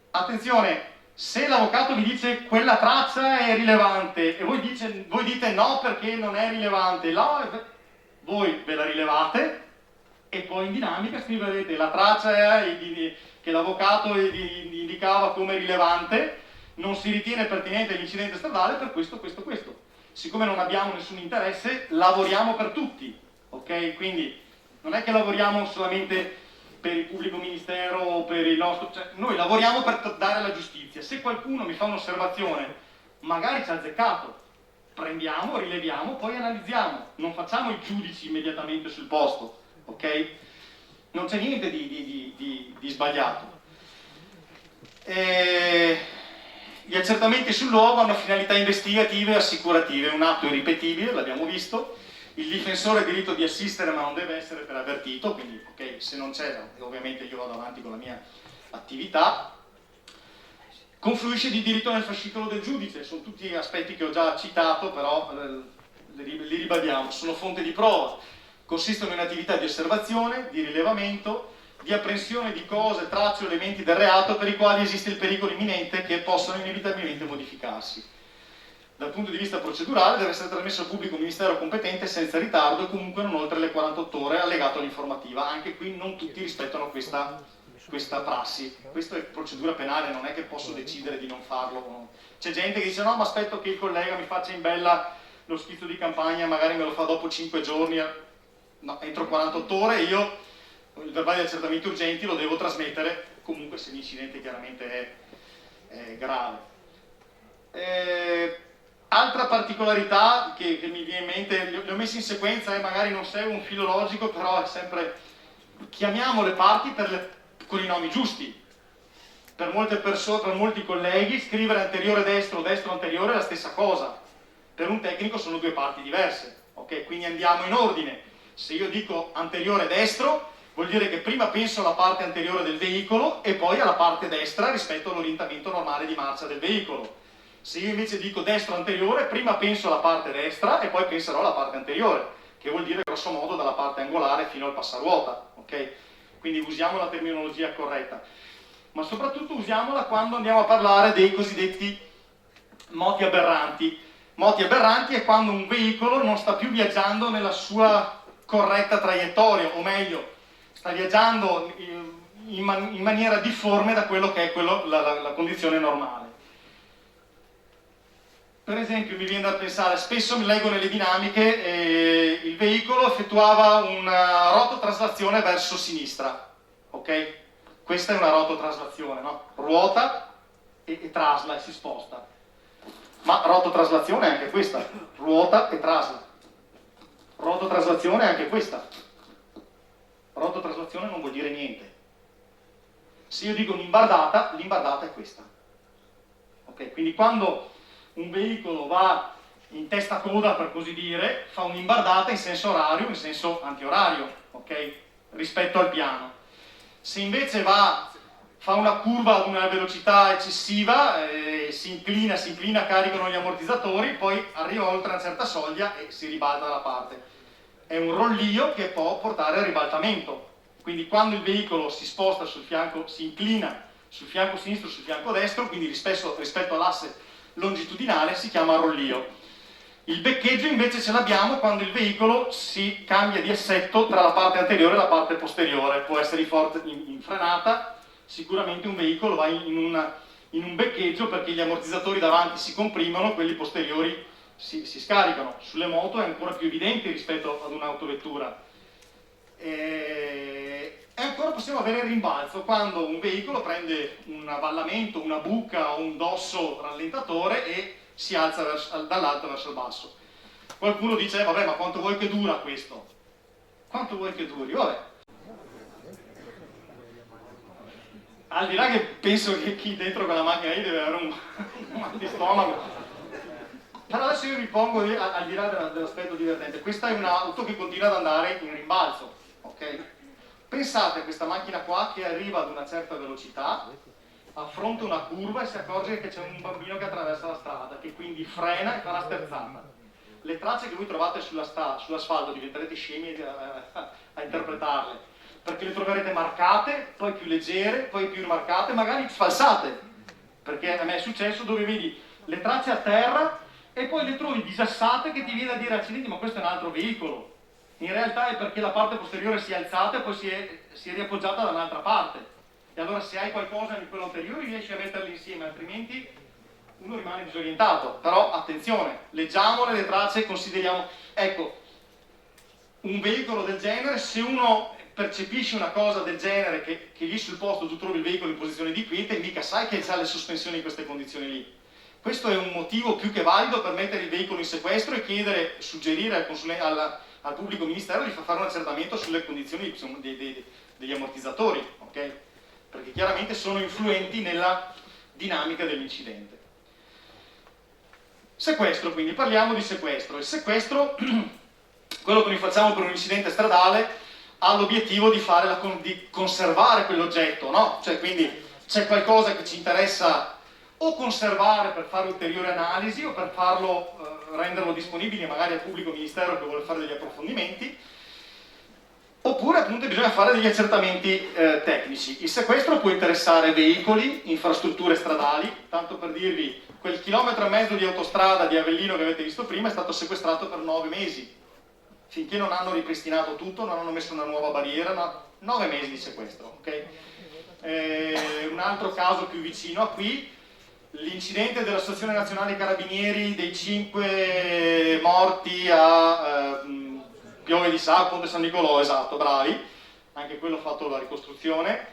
Attenzione, se l'avvocato vi dice quella traccia è rilevante e voi dite no perché non è rilevante, voi ve la rilevate e poi in dinamica scriverete la traccia che l'avvocato indicava come rilevante non si ritiene pertinente all'incidente stradale per questo. Siccome non abbiamo nessun interesse, lavoriamo per tutti, ok? Quindi non è che lavoriamo solamente per il pubblico ministero o per il nostro, cioè, noi lavoriamo per dare la giustizia. Se qualcuno mi fa un'osservazione, magari ci ha azzeccato, prendiamo, rileviamo, poi analizziamo, non facciamo i giudici immediatamente sul posto, ok? Non c'è niente di sbagliato. Gli accertamenti sul luogo hanno finalità investigative e assicurative, un atto irripetibile, l'abbiamo visto. Il difensore ha diritto di assistere ma non deve essere per avvertito, quindi ok, se non c'è ovviamente io vado avanti con la mia attività. Confluisce di diritto nel fascicolo del giudice, sono tutti aspetti che ho già citato, però li ribadiamo, sono fonte di prova, consistono in attività di osservazione, di rilevamento, di apprensione di cose, tracce o elementi del reato per i quali esiste il pericolo imminente che possono inevitabilmente modificarsi. Dal punto di vista procedurale deve essere trasmesso al pubblico ministero competente senza ritardo e comunque non oltre le 48 ore allegato all'informativa. Anche qui non tutti rispettano questa prassi. Questa è procedura penale, non è che posso decidere di non farlo. C'è gente che dice no, ma aspetto che il collega mi faccia in bella lo schizzo di campagna, magari me lo fa dopo 5 giorni. No, entro 48 ore io il verbale di accertamenti urgenti lo devo trasmettere, comunque se l'incidente chiaramente è grave. Altra particolarità che mi viene in mente, li ho messi in sequenza e magari non seguo un filo logico, però è sempre, chiamiamo le parti con i nomi giusti. Per molte persone, per molti colleghi, scrivere anteriore destro o destro anteriore è la stessa cosa. Per un tecnico sono due parti diverse, ok? Quindi andiamo in ordine. Se io dico anteriore destro, vuol dire che prima penso alla parte anteriore del veicolo e poi alla parte destra rispetto all'orientamento normale di marcia del veicolo. Se io invece dico destro anteriore, prima penso alla parte destra e poi penserò alla parte anteriore, che vuol dire grosso modo dalla parte angolare fino al passaruota, ok? Quindi usiamo la terminologia corretta, ma soprattutto usiamola quando andiamo a parlare dei cosiddetti moti aberranti. Moti aberranti è quando un veicolo non sta più viaggiando nella sua corretta traiettoria, o meglio, sta viaggiando in maniera difforme da quello che è la condizione normale. Per esempio mi viene da pensare, spesso mi leggo nelle dinamiche, il veicolo effettuava una rototraslazione verso sinistra, ok? Questa è una rototraslazione, no? Ruota e trasla e si sposta. Ma rototraslazione è anche questa, ruota e trasla. Rototraslazione è anche questa. Rototraslazione non vuol dire niente. Se io dico un'imbardata, l'imbardata è questa. Ok? Quindi quando un veicolo va in testa coda, per così dire, fa un'imbardata in senso orario, in senso antiorario, ok? Rispetto al piano. Se invece fa una curva ad una velocità eccessiva, si inclina, caricano gli ammortizzatori, poi arriva oltre una certa soglia e si ribalta dalla parte. È un rollio che può portare al ribaltamento. Quindi quando il veicolo si sposta sul fianco, si inclina sul fianco sinistro, sul fianco destro, quindi rispetto all'asse longitudinale, si chiama rollio. Il beccheggio invece ce l'abbiamo quando il veicolo si cambia di assetto tra la parte anteriore e la parte posteriore. Può essere in frenata, sicuramente un veicolo va in un beccheggio perché gli ammortizzatori davanti si comprimono, quelli posteriori si scaricano. Sulle moto è ancora più evidente rispetto ad un'autovettura. E ancora possiamo avere il rimbalzo quando un veicolo prende un avvallamento, una buca o un dosso rallentatore e si alza dall'alto verso il basso. Qualcuno dice, vabbè, ma quanto vuoi che dura questo? Quanto vuoi che duri? Vabbè. Al di là che penso che chi dentro quella macchina lì deve avere un mal di stomaco. Però adesso io vi pongo, al di là dell'aspetto divertente, questa è un'auto che continua ad andare in rimbalzo, ok? Pensate a questa macchina qua che arriva ad una certa velocità, affronta una curva e si accorge che c'è un bambino che attraversa la strada, che quindi frena e fa la sterzata. Le tracce che voi trovate sull'asfalto diventerete scemi a interpretarle, perché le troverete marcate, poi più leggere, poi più marcate, magari sfalsate, perché a me è successo dove vedi le tracce a terra e poi le trovi disassate che ti viene a dire accidenti, ma questo è un altro veicolo. In realtà è perché la parte posteriore si è alzata e poi si è riappoggiata da un'altra parte. E allora se hai qualcosa in quello anteriore riesci a metterli insieme, altrimenti uno rimane disorientato. Però attenzione, leggiamole le tracce e consideriamo. Ecco, un veicolo del genere, se uno percepisce una cosa del genere, che lì sul posto tu trovi il veicolo in posizione di quiete, mica sai che ha le sospensioni in queste condizioni lì. Questo è un motivo più che valido per mettere il veicolo in sequestro e chiedere, suggerire al pubblico ministero di fare un accertamento sulle condizioni degli ammortizzatori, ok? Perché chiaramente sono influenti nella dinamica dell'incidente. Sequestro, quindi parliamo di sequestro. Il sequestro, quello che noi facciamo per un incidente stradale, ha l'obiettivo di conservare quell'oggetto, no? Cioè, quindi c'è qualcosa che ci interessa o conservare per fare ulteriori analisi o per renderlo disponibile magari al pubblico ministero che vuole fare degli approfondimenti, oppure appunto bisogna fare degli accertamenti tecnici. Il sequestro può interessare veicoli, infrastrutture stradali, tanto per dirvi, quel chilometro e mezzo di autostrada di Avellino che avete visto prima è stato sequestrato per 9 mesi, finché non hanno ripristinato tutto, non hanno messo una nuova barriera, 9 mesi di sequestro, ok? Un altro caso più vicino a qui, l'incidente dell'Associazione Nazionale Carabinieri dei 5 morti a Piove di Sa, Ponte San Nicolò, esatto, bravi, anche quello ha fatto la ricostruzione.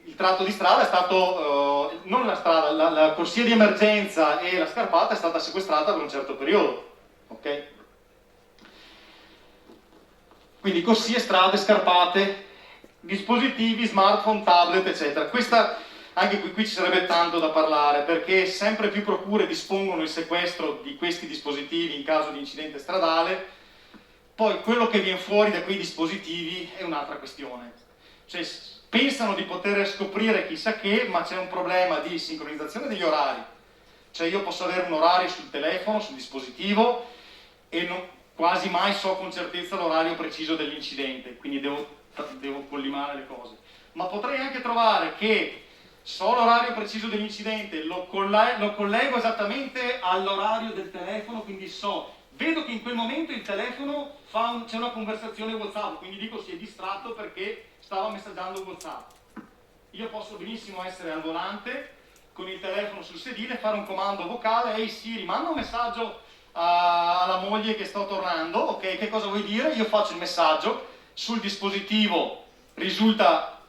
Il tratto di strada è stato, non la strada, la corsia di emergenza e la scarpata è stata sequestrata per un certo periodo, ok? Quindi corsie, strade, scarpate, dispositivi, smartphone, tablet, eccetera. Anche qui ci sarebbe tanto da parlare, perché sempre più procure dispongono il sequestro di questi dispositivi in caso di incidente stradale. Poi quello che viene fuori da quei dispositivi è un'altra questione. Cioè, pensano di poter scoprire chissà che, ma c'è un problema di sincronizzazione degli orari. Cioè io posso avere un orario sul telefono, sul dispositivo, e quasi mai so con certezza l'orario preciso dell'incidente, quindi devo collimare le cose. Ma potrei anche trovare che so l'orario preciso dell'incidente, lo collego esattamente all'orario del telefono, quindi vedo che in quel momento il telefono c'è una conversazione WhatsApp, quindi dico si è distratto perché stava messaggiando WhatsApp. Io posso benissimo essere al volante, con il telefono sul sedile, fare un comando vocale: ehi Siri, manda un messaggio alla moglie che sto tornando, ok, che cosa vuoi dire? Io faccio il messaggio, sul dispositivo risulta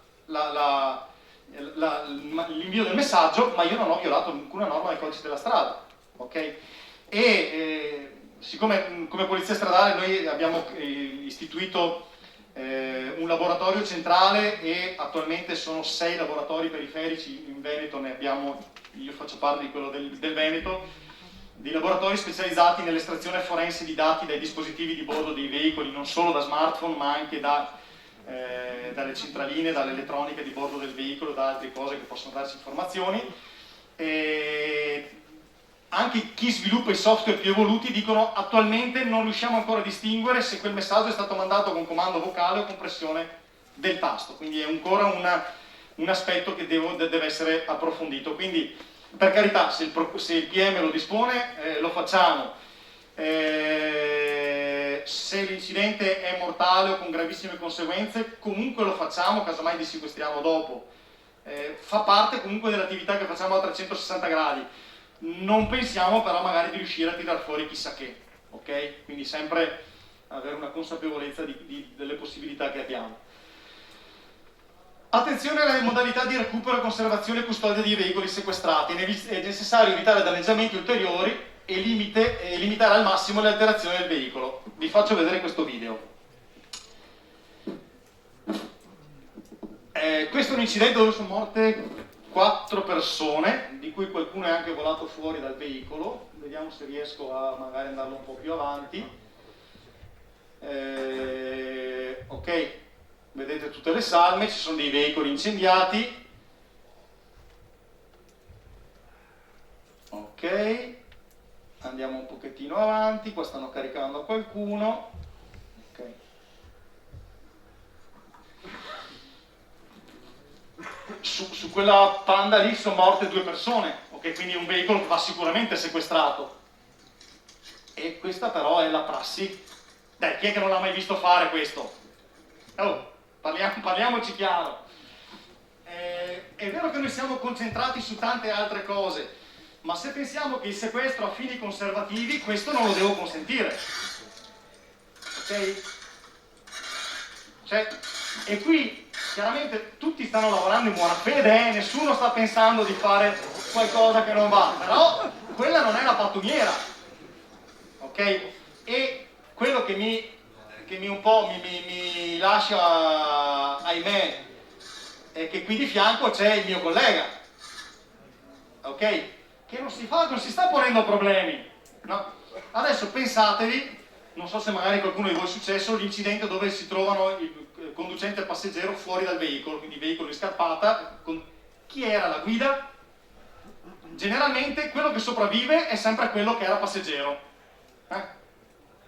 l'invio del messaggio, ma io non ho violato nessuna norma del codice della strada, ok? Siccome come polizia stradale noi abbiamo istituito un laboratorio centrale e attualmente sono 6 laboratori periferici in Veneto, io faccio parte di quello del Veneto, di laboratori specializzati nell'estrazione forense di dati dai dispositivi di bordo dei veicoli, non solo da smartphone ma anche dalle centraline, dall'elettronica di bordo del veicolo, da altre cose che possono darci informazioni. Anche chi sviluppa i software più evoluti dicono attualmente non riusciamo ancora a distinguere se quel messaggio è stato mandato con comando vocale o con pressione del tasto, quindi è ancora un aspetto che deve essere approfondito. Quindi per carità, se il PM lo dispone lo facciamo, se l'incidente è mortale o con gravissime conseguenze comunque lo facciamo, casomai li sequestriamo dopo, fa parte comunque dell'attività che facciamo a 360 gradi. Non pensiamo però magari di riuscire a tirar fuori chissà che, ok? Quindi sempre avere una consapevolezza delle possibilità che abbiamo. Attenzione alle modalità di recupero, conservazione e custodia dei veicoli sequestrati. È necessario evitare danneggiamenti ulteriori e limitare al massimo le alterazioni del veicolo. Vi faccio vedere questo video. Questo è un incidente dove sono morte 4 persone, di cui qualcuno è anche volato fuori dal veicolo. Vediamo se riesco a magari andarlo un po' più avanti. Ok, vedete tutte le salme, ci sono dei veicoli incendiati. Ok, andiamo un pochettino avanti, qua stanno caricando qualcuno. Ok. Su quella Panda lì sono morte 2 persone, ok? Quindi un veicolo che va sicuramente sequestrato. E questa però è la prassi. Dai, chi è che non l'ha mai visto fare questo? Oh, parliamoci chiaro. È vero che noi siamo concentrati su tante altre cose, ma se pensiamo che il sequestro ha fini conservativi, questo non lo devo consentire. ok? Cioè, e qui chiaramente tutti stanno lavorando in buona fede, nessuno sta pensando di fare qualcosa che non va, però quella non è la pattumiera, ok? E quello che mi un po' mi lascia, ahimè, è che qui di fianco c'è il mio collega, ok? Che non si sta ponendo problemi, no? Adesso pensatevi, non so se magari qualcuno di voi è successo, l'incidente dove si trovano il conducente e il passeggero fuori dal veicolo, quindi veicolo in scarpata, con chi era la guida? Generalmente quello che sopravvive è sempre quello che era passeggero,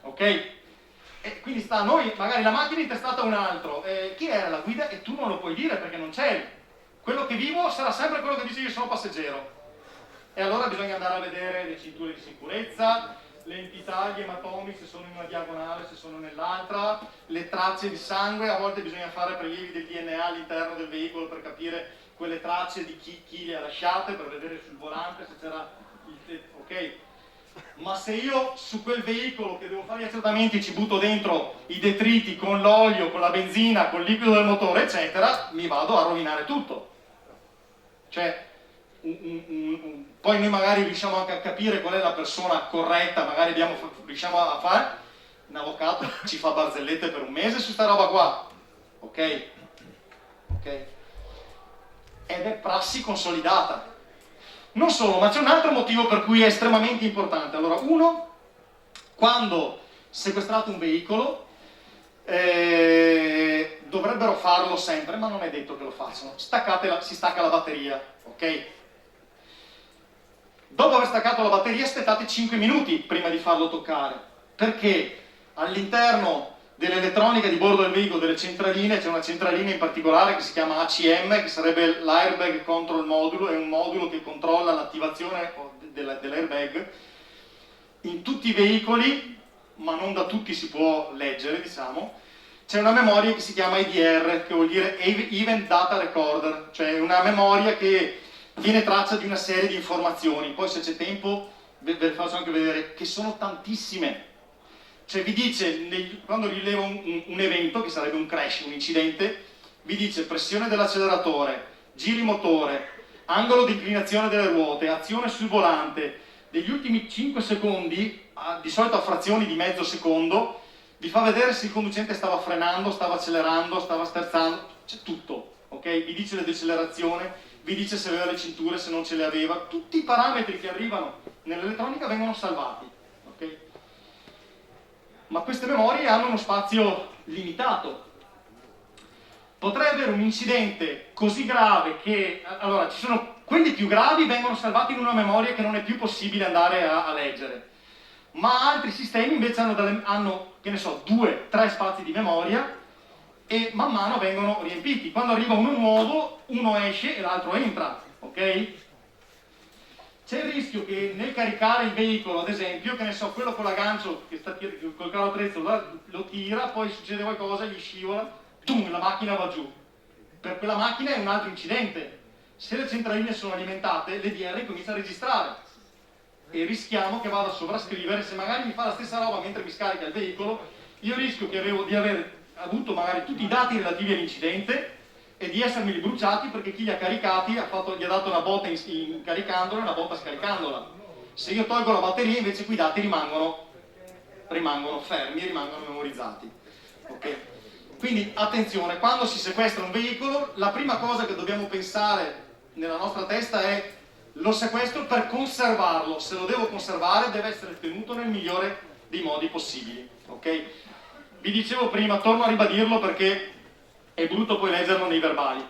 ok? E quindi sta a noi, magari la macchina è intestata a un altro, chi era la guida? E tu non lo puoi dire perché non c'eri. Quello che vivo sarà sempre quello che dice io sono passeggero. E allora bisogna andare a vedere le cinture di sicurezza, le entità, gli ematomi, se sono in una diagonale, se sono nell'altra, le tracce di sangue, a volte bisogna fare prelievi del DNA all'interno del veicolo per capire quelle tracce di chi le ha lasciate, per vedere sul volante se c'era il... ok? Ma se io su quel veicolo che devo fare gli accertamenti ci butto dentro i detriti con l'olio, con la benzina, con il liquido del motore, eccetera, mi vado a rovinare tutto. Cioè, poi noi magari riusciamo anche a capire qual è la persona corretta, magari riusciamo a fare, un avvocato ci fa barzellette per un mese su sta roba qua, ok? Ok? Ed è prassi consolidata. Non solo, ma c'è un altro motivo per cui è estremamente importante. Allora, uno, quando sequestrate un veicolo, dovrebbero farlo sempre, ma non è detto che lo facciano. Si stacca la batteria, ok? Dopo aver staccato la batteria aspettate 5 minuti prima di farlo toccare, perché all'interno dell'elettronica di bordo del veicolo, delle centraline, c'è una centralina in particolare che si chiama ACM, che sarebbe l'Airbag Control Modulo, è un modulo che controlla l'attivazione dell'airbag in tutti i veicoli, ma non da tutti si può leggere, diciamo. C'è una memoria che si chiama EDR, che vuol dire Event Data Recorder, cioè una memoria che tiene traccia di una serie di informazioni. Poi se c'è tempo ve le faccio anche vedere, che sono tantissime. Cioè vi dice, quando rileva un evento, che sarebbe un crash, un incidente, vi dice pressione dell'acceleratore, giri motore, angolo di inclinazione delle ruote, azione sul volante, degli ultimi 5 secondi, di solito a frazioni di mezzo secondo, vi fa vedere se il conducente stava frenando, stava accelerando, stava sterzando, c'è tutto, ok? Vi dice la decelerazione, vi dice se aveva le cinture, se non ce le aveva, tutti i parametri che arrivano nell'elettronica vengono salvati, ok? Ma queste memorie hanno uno spazio limitato. Potrei avere un incidente così grave che, allora, ci sono quelli più gravi vengono salvati in una memoria che non è più possibile andare a leggere, ma altri sistemi invece hanno che ne so, 2-3 spazi di memoria e man mano vengono riempiti. Quando arriva uno nuovo, uno esce e l'altro entra, ok? C'è il rischio che nel caricare il veicolo, ad esempio, che ne so, quello con l'aggancio che sta col carro attrezzo lo tira, poi succede qualcosa, gli scivola, tum, la macchina va giù. Per quella macchina è un altro incidente. Se le centraline sono alimentate, l'EDR comincia a registrare e rischiamo che vada a sovrascrivere. Se magari mi fa la stessa roba mentre mi scarica il veicolo, io rischio di aver avuto magari tutti i dati relativi all'incidente e di essermeli bruciati perché chi li ha caricati gli ha dato una botta caricandola e una botta scaricandola. Se io tolgo la batteria invece quei dati rimangono fermi e rimangono memorizzati, okay? Quindi attenzione, quando si sequestra un veicolo la prima cosa che dobbiamo pensare nella nostra testa è: lo sequestro per conservarlo, se lo devo conservare deve essere tenuto nel migliore dei modi possibili, ok? Vi dicevo prima, torno a ribadirlo perché è brutto poi leggerlo nei verbali.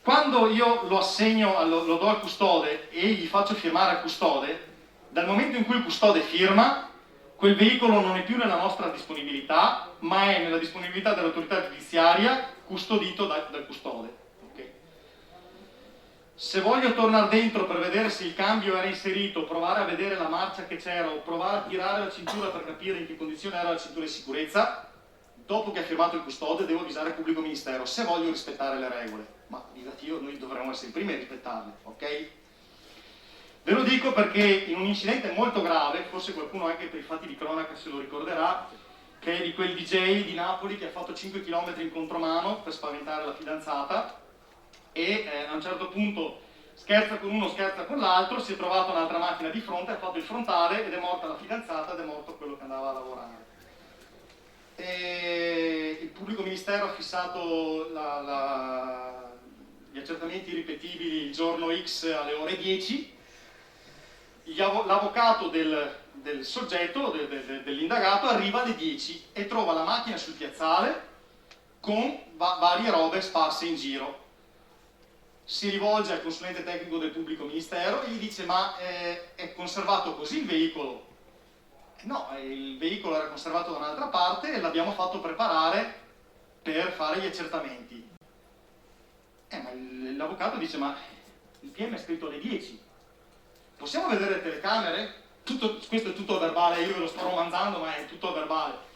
Quando io lo assegno, lo do al custode e gli faccio firmare al custode, dal momento in cui il custode firma, quel veicolo non è più nella nostra disponibilità, ma è nella disponibilità dell'autorità giudiziaria, custodito dal custode. Okay? Se voglio tornare dentro per vedere se il cambio era inserito, provare a vedere la marcia che c'era o provare a tirare la cintura per capire in che condizione era la cintura di sicurezza, dopo che ha firmato il custode devo avvisare il pubblico ministero se voglio rispettare le regole, ma vivaddio, noi dovremmo essere i primi a rispettarle, ok? Ve lo dico perché in un incidente molto grave, forse qualcuno anche per i fatti di cronaca se lo ricorderà, che è di quel DJ di Napoli che ha fatto 5 km in contromano per spaventare la fidanzata e a un certo punto scherza con uno, scherza con l'altro, si è trovato un'altra macchina di fronte, ha fatto il frontale ed è morta la fidanzata ed è morto quello che andava a lavorare. E il pubblico ministero ha fissato gli accertamenti ripetibili il giorno X alle ore 10. L'avvocato del soggetto, dell'indagato, arriva alle 10 e trova la macchina sul piazzale con varie robe sparse in giro. Si rivolge al consulente tecnico del pubblico ministero e gli dice: ma è conservato così il veicolo? No, il veicolo era conservato da un'altra parte e l'abbiamo fatto preparare per fare gli accertamenti. Ma l'avvocato dice: ma il PM è scritto alle 10, possiamo vedere le telecamere? Questo è tutto verbale, io ve lo sto romanzando, ma è tutto verbale.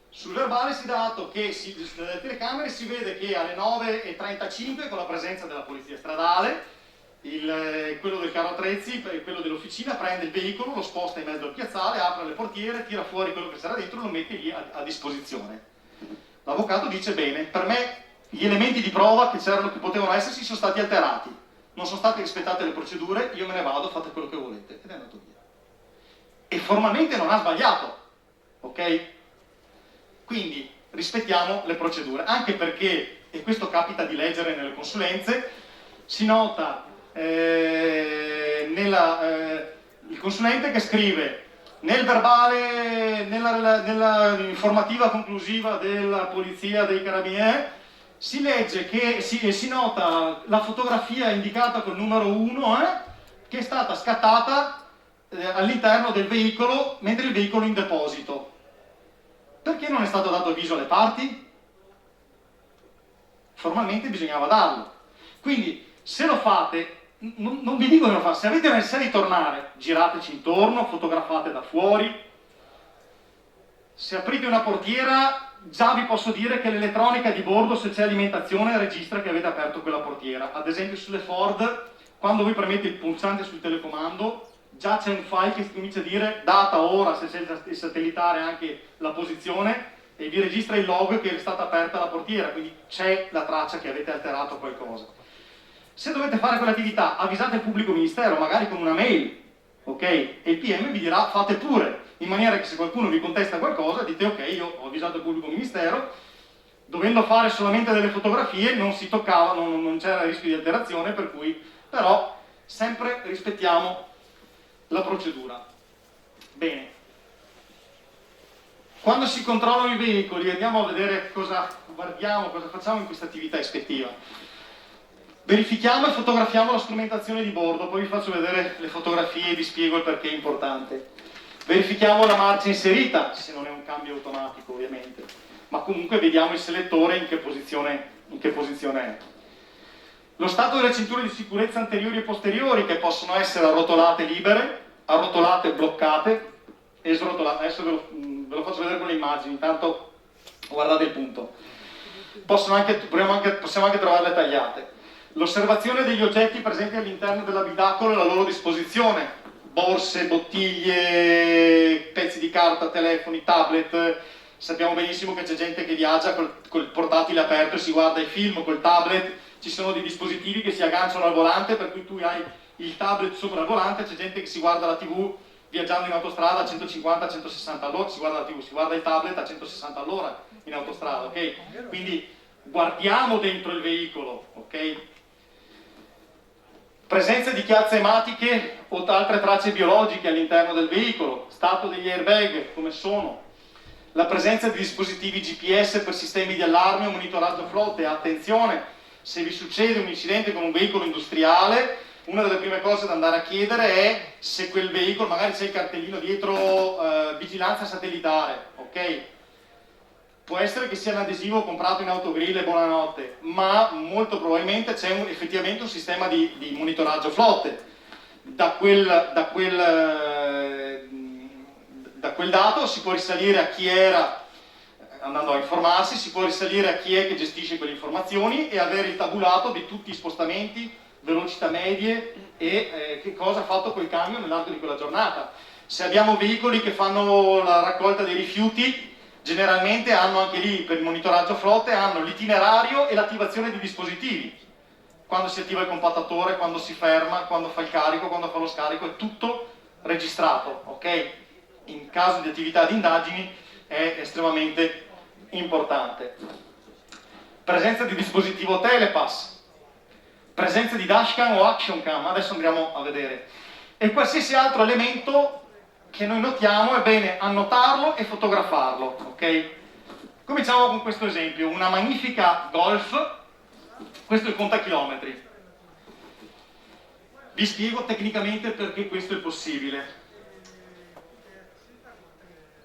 Sul verbale si dà atto che dalle telecamere si vede che alle 9:35, con la presenza della polizia stradale, quello del carro attrezzi e quello dell'officina prende il veicolo, lo sposta in mezzo al piazzale, apre le portiere, tira fuori quello che sarà dentro e lo mette lì a disposizione. L'avvocato dice: bene, per me gli elementi di prova che c'erano, che potevano esserci, sono stati alterati, non sono state rispettate le procedure, io me ne vado, fate quello che volete. Ed è andato via. E formalmente non ha sbagliato, ok? Quindi rispettiamo le procedure, anche perché, e questo capita di leggere nelle consulenze, si nota il consulente che scrive nel verbale, nella informativa conclusiva della polizia, dei carabinieri, si legge che si nota la fotografia indicata col numero 1 che è stata scattata all'interno del veicolo mentre il veicolo è in deposito. Perché non è stato dato avviso alle parti? Formalmente bisognava darlo. Quindi, se lo fate, non vi dico che lo fate, se avete necessità di tornare, girateci intorno, fotografate da fuori. Se aprite una portiera, già vi posso dire che l'elettronica di bordo, se c'è alimentazione, registra che avete aperto quella portiera. Ad esempio sulle Ford, quando voi premete il pulsante sul telecomando, già c'è un file che comincia a dire data, ora, se c'è il satellitare anche la posizione, e vi registra il log che è stata aperta la portiera, quindi c'è la traccia che avete alterato qualcosa. Se dovete fare quell'attività, avvisate il pubblico ministero, magari con una mail, ok? E il PM vi dirà fate pure, in maniera che se qualcuno vi contesta qualcosa dite: ok, io ho avvisato il pubblico ministero, dovendo fare solamente delle fotografie non si toccava, non c'era rischio di alterazione, per cui però sempre rispettiamo la procedura. Bene, quando si controllano i veicoli andiamo a vedere cosa guardiamo, cosa facciamo in questa attività ispettiva. Verifichiamo e fotografiamo la strumentazione di bordo, poi vi faccio vedere le fotografie e vi spiego il perché è importante. Verifichiamo la marcia inserita, se non è un cambio automatico ovviamente, ma comunque vediamo il selettore in che posizione è. Lo stato delle cinture di sicurezza anteriori e posteriori, che possono essere arrotolate libere, arrotolate bloccate e srotolate. Adesso ve lo faccio vedere con le immagini, intanto guardate il punto. Possiamo anche trovarle tagliate. L'osservazione degli oggetti presenti all'interno dell'abitacolo e la loro disposizione: borse, bottiglie, pezzi di carta, telefoni, tablet. Sappiamo benissimo che c'è gente che viaggia col portatile aperto e si guarda i film col tablet. Ci sono dei dispositivi che si agganciano al volante, per cui tu hai il tablet sopra il volante, c'è gente che si guarda la TV viaggiando in autostrada a 150-160 all'ora, si guarda la TV, si guarda il tablet a 160 all'ora in autostrada, ok? Quindi guardiamo dentro il veicolo, ok? Presenza di chiazze ematiche o altre tracce biologiche all'interno del veicolo, stato degli airbag, come sono, la presenza di dispositivi GPS per sistemi di allarme o monitoraggio flotte. Attenzione, se vi succede un incidente con un veicolo industriale, una delle prime cose da andare a chiedere è se quel veicolo, magari c'è il cartellino dietro vigilanza satellitare, ok? Può essere che sia un adesivo comprato in autogrill e buonanotte, ma molto probabilmente c'è effettivamente un sistema di monitoraggio flotte. Da quel dato si può risalire a chi era, andando a informarsi, si può risalire a chi è che gestisce quelle informazioni e avere il tabulato di tutti i spostamenti, velocità medie e che cosa ha fatto quel camion nell'arco di quella giornata. Se abbiamo veicoli che fanno la raccolta dei rifiuti, Generalmente hanno anche lì, per il monitoraggio flotte, hanno l'itinerario e l'attivazione di dispositivi. Quando si attiva il compattatore, quando si ferma, quando fa il carico, quando fa lo scarico, è tutto registrato, ok? In caso di attività di indagini è estremamente importante. Presenza di dispositivo telepass, presenza di dashcam o actioncam, adesso andremo a vedere. E qualsiasi altro elemento che noi notiamo è bene annotarlo e fotografarlo, ok? Cominciamo con questo esempio, una magnifica Golf, questo è il contachilometri. Vi spiego tecnicamente perché questo è possibile.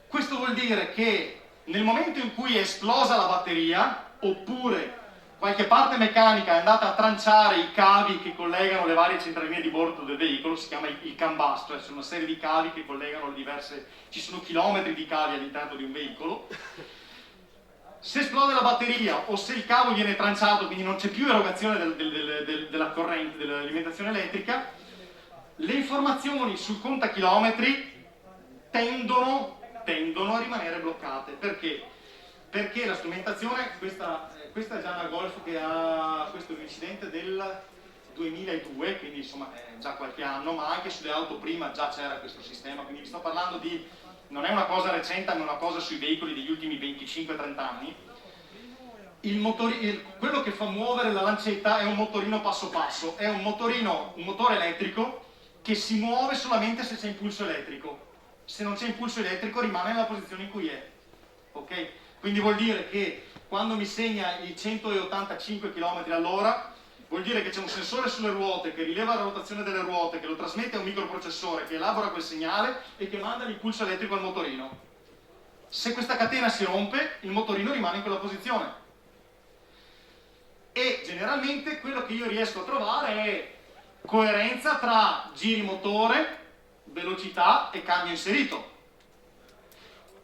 Questo vuol dire che nel momento in cui è esplosa la batteria, oppure qualche parte meccanica è andata a tranciare i cavi che collegano le varie centraline di bordo del veicolo, si chiama il CAN bus, cioè sono una serie di cavi che collegano le diverse, ci sono chilometri di cavi all'interno di un veicolo. Se esplode la batteria o se il cavo viene tranciato, quindi non c'è più erogazione della corrente, dell'alimentazione elettrica, le informazioni sul contachilometri tendono a rimanere bloccate. Perché? Perché la strumentazione, questa è già una Golf che ha, questo è un incidente del 2002, quindi insomma è già qualche anno, ma anche sulle auto prima già c'era questo sistema, quindi vi sto parlando di, non è una cosa recente, ma è una cosa sui veicoli degli ultimi 25-30 anni. Quello che fa muovere la lancetta è un motorino passo passo, è un motore elettrico che si muove solamente se c'è impulso elettrico. Se non c'è impulso elettrico rimane nella posizione in cui è, ok? Quindi vuol dire che quando mi segna i 185 km all'ora, vuol dire che c'è un sensore sulle ruote che rileva la rotazione delle ruote, che lo trasmette a un microprocessore che elabora quel segnale e che manda l'impulso elettrico al motorino. Se questa catena si rompe, il motorino rimane in quella posizione. E generalmente quello che io riesco a trovare è coerenza tra giri motore, velocità e cambio inserito.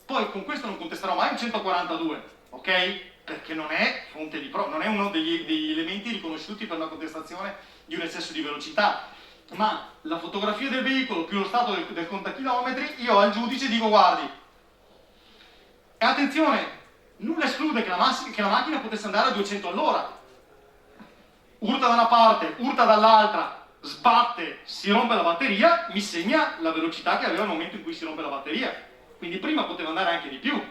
Poi con questo non contesterò mai un 142, ok? Perché non è fonte di prova, non è uno degli elementi riconosciuti per una contestazione di un eccesso di velocità, ma la fotografia del veicolo più lo stato del contachilometri, io al giudice dico: guardi, e attenzione, nulla esclude che la macchina potesse andare a 200 all'ora, urta da una parte, urta dall'altra, sbatte, si rompe la batteria, mi segna la velocità che aveva nel momento in cui si rompe la batteria. Quindi prima poteva andare anche di più.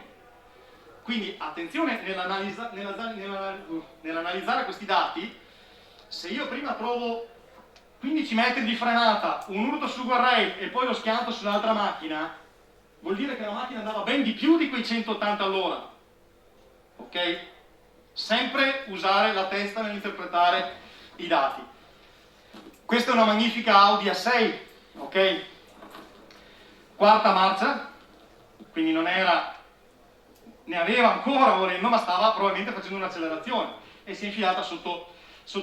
Quindi attenzione nell'analizzare questi dati. Se io prima trovo 15 metri di frenata, un urto sul guardrail e poi lo schianto sull'altra macchina, vuol dire che la macchina andava ben di più di quei 180 all'ora. Ok? Sempre usare la testa nell'interpretare i dati. Questa è una magnifica Audi A6, ok? Quarta marcia, quindi non era, ne aveva ancora volendo, ma stava probabilmente facendo un'accelerazione e si è infilata sotto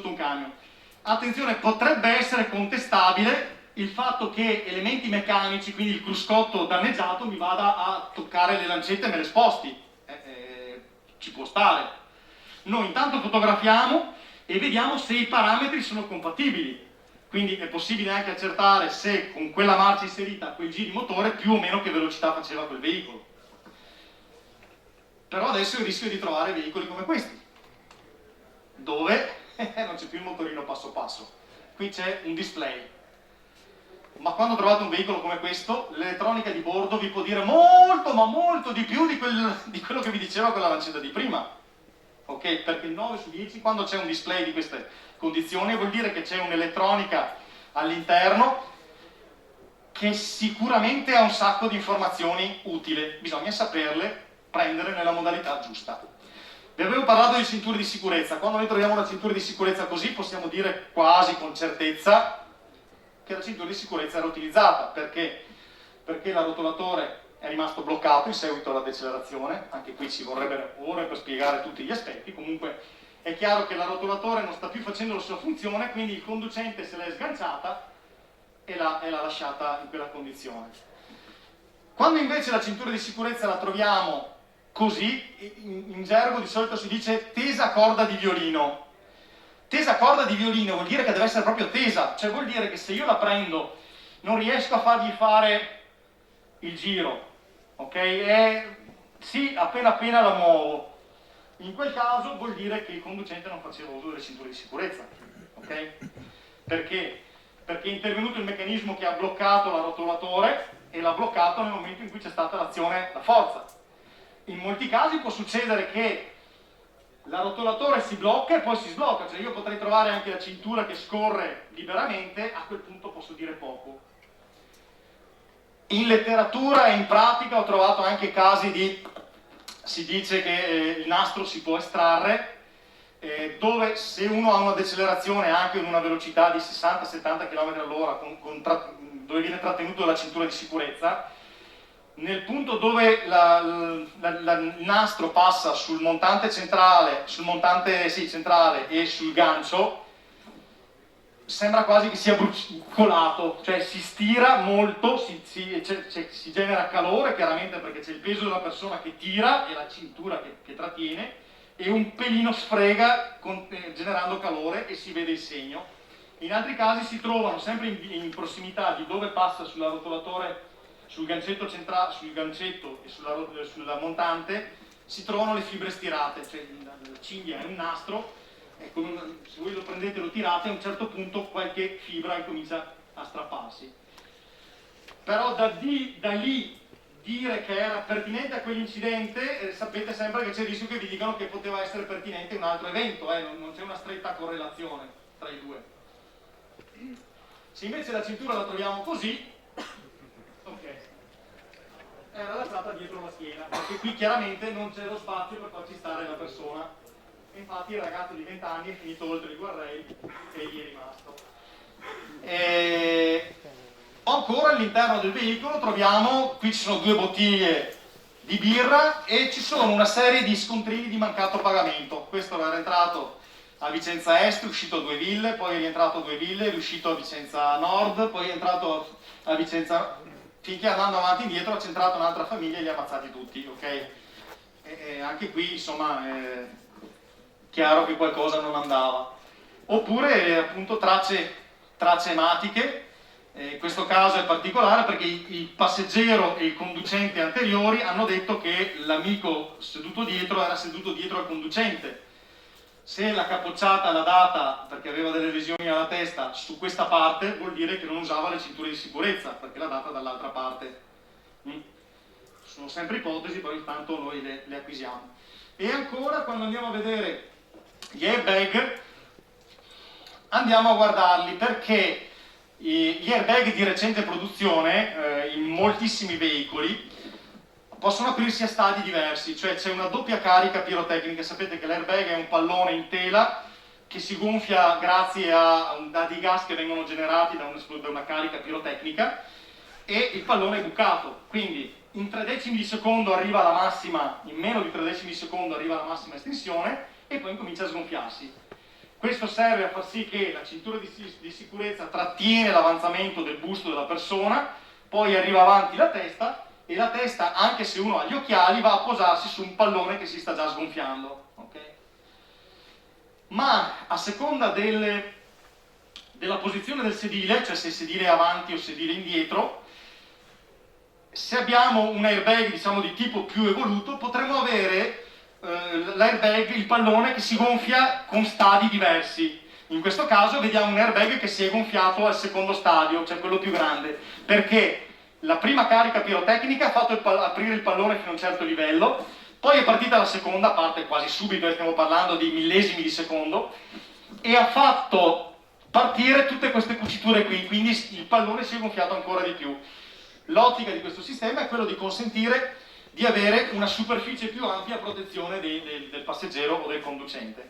un camion. Attenzione, potrebbe essere contestabile il fatto che elementi meccanici, quindi il cruscotto danneggiato, mi vada a toccare le lancette e me le sposti. Ci può stare. Noi intanto fotografiamo e vediamo se i parametri sono compatibili. Quindi è possibile anche accertare se con quella marcia inserita a quel giri motore più o meno che velocità faceva quel veicolo. Però adesso io rischio di trovare veicoli come questi, dove non c'è più il motorino passo passo. Qui c'è un display. Ma quando trovate un veicolo come questo, l'elettronica di bordo vi può dire molto, ma molto di più di quello che vi diceva quella lancetta di prima. Ok? Perché il 9 su 10, quando c'è un display di queste condizioni, vuol dire che c'è un'elettronica all'interno che sicuramente ha un sacco di informazioni utili. Bisogna saperle prendere nella modalità giusta. Vi avevo parlato di cinture di sicurezza. Quando noi troviamo una cintura di sicurezza così, possiamo dire quasi con certezza che la cintura di sicurezza era utilizzata. Perché? Perché l'arrotolatore è rimasto bloccato in seguito alla decelerazione. Anche qui ci vorrebbero ore per spiegare tutti gli aspetti. Comunque è chiaro che l'arrotolatore non sta più facendo la sua funzione, quindi il conducente se l'è sganciata e l'ha lasciata in quella condizione. Quando invece la cintura di sicurezza la troviamo così, in gergo di solito si dice tesa a corda di violino. Tesa a corda di violino vuol dire che deve essere proprio tesa, cioè vuol dire che se io la prendo non riesco a fargli fare il giro, ok? Sì, appena appena la muovo. In quel caso vuol dire che il conducente non faceva uso delle cinture di sicurezza, ok? Perché? Perché è intervenuto il meccanismo che ha bloccato l'arrotolatore e l'ha bloccato nel momento in cui c'è stata l'azione da forza. In molti casi può succedere che l'arrotolatore si blocca e poi si sblocca, cioè io potrei trovare anche la cintura che scorre liberamente, a quel punto posso dire poco. In letteratura e in pratica ho trovato anche casi di, si dice che il nastro si può estrarre, dove se uno ha una decelerazione anche in una velocità di 60-70 km/h, dove viene trattenuto dalla cintura di sicurezza, nel punto dove il nastro passa sul montante centrale, centrale e sul gancio, sembra quasi che sia colato, cioè si stira molto, si genera calore chiaramente perché c'è il peso della persona che tira e la cintura che trattiene, e un pelino sfrega generando calore e si vede il segno. In altri casi si trovano sempre in prossimità di dove passa sull'arrotolatore, sul gancetto centrale, sul gancetto e sulla montante, si trovano le fibre stirate, cioè la cinghia è un nastro, e se voi lo prendete e lo tirate, a un certo punto qualche fibra incomincia a strapparsi. Però da lì dire che era pertinente a quell'incidente, sapete sempre che c'è il rischio che vi dicano che poteva essere pertinente un altro evento, non c'è una stretta correlazione tra i due. Se invece la cintura la troviamo così, ok, era lasciata dietro la schiena, perché qui chiaramente non c'è lo spazio per farci stare la persona. E infatti il ragazzo di 20 anni è finito oltre i guardrail e gli è rimasto. Ancora all'interno del veicolo troviamo, qui ci sono 2 bottiglie di birra e ci sono una serie di scontrini di mancato pagamento. Questo era entrato a Vicenza Est, è uscito a Due Ville, poi è rientrato a Due Ville, è uscito a Vicenza Nord, poi è entrato a Vicenza, finché andando avanti e indietro ha centrato un'altra famiglia e li ha ammazzati tutti, ok? E anche qui insomma è chiaro che qualcosa non andava. Oppure appunto tracce ematiche. In questo caso è particolare perché il passeggero e il conducente anteriori hanno detto che l'amico seduto dietro era seduto dietro al conducente. Se la capocciata l'ha data perché aveva delle lesioni alla testa su questa parte, vuol dire che non usava le cinture di sicurezza, perché l'ha data dall'altra parte. Sono sempre ipotesi, però intanto noi le acquisiamo. E ancora, quando andiamo a vedere gli airbag, andiamo a guardarli perché gli airbag di recente produzione in moltissimi veicoli possono aprirsi a stadi diversi, cioè c'è una doppia carica pirotecnica. Sapete che l'airbag è un pallone in tela che si gonfia grazie a dei gas che vengono generati da una carica pirotecnica, e il pallone è bucato, quindi in 3 decimi di secondo arriva alla massima, in meno di 3 decimi di secondo arriva alla massima estensione e poi comincia a sgonfiarsi. Questo serve a far sì che la cintura di sicurezza trattiene l'avanzamento del busto della persona, poi arriva avanti la testa, e la testa, anche se uno ha gli occhiali, va a posarsi su un pallone che si sta già sgonfiando. Okay? Ma a seconda della posizione del sedile, cioè se il sedile è avanti o sedile indietro, se abbiamo un airbag diciamo di tipo più evoluto, potremmo avere l'airbag, il pallone che si gonfia con stadi diversi. In questo caso vediamo un airbag che si è gonfiato al secondo stadio, cioè quello più grande, perché la prima carica pirotecnica ha fatto aprire il pallone fino a un certo livello, poi è partita la seconda parte quasi subito, stiamo parlando di millesimi di secondo, e ha fatto partire tutte queste cuciture qui, quindi il pallone si è gonfiato ancora di più. L'ottica di questo sistema è quello di consentire di avere una superficie più ampia a protezione del passeggero o del conducente.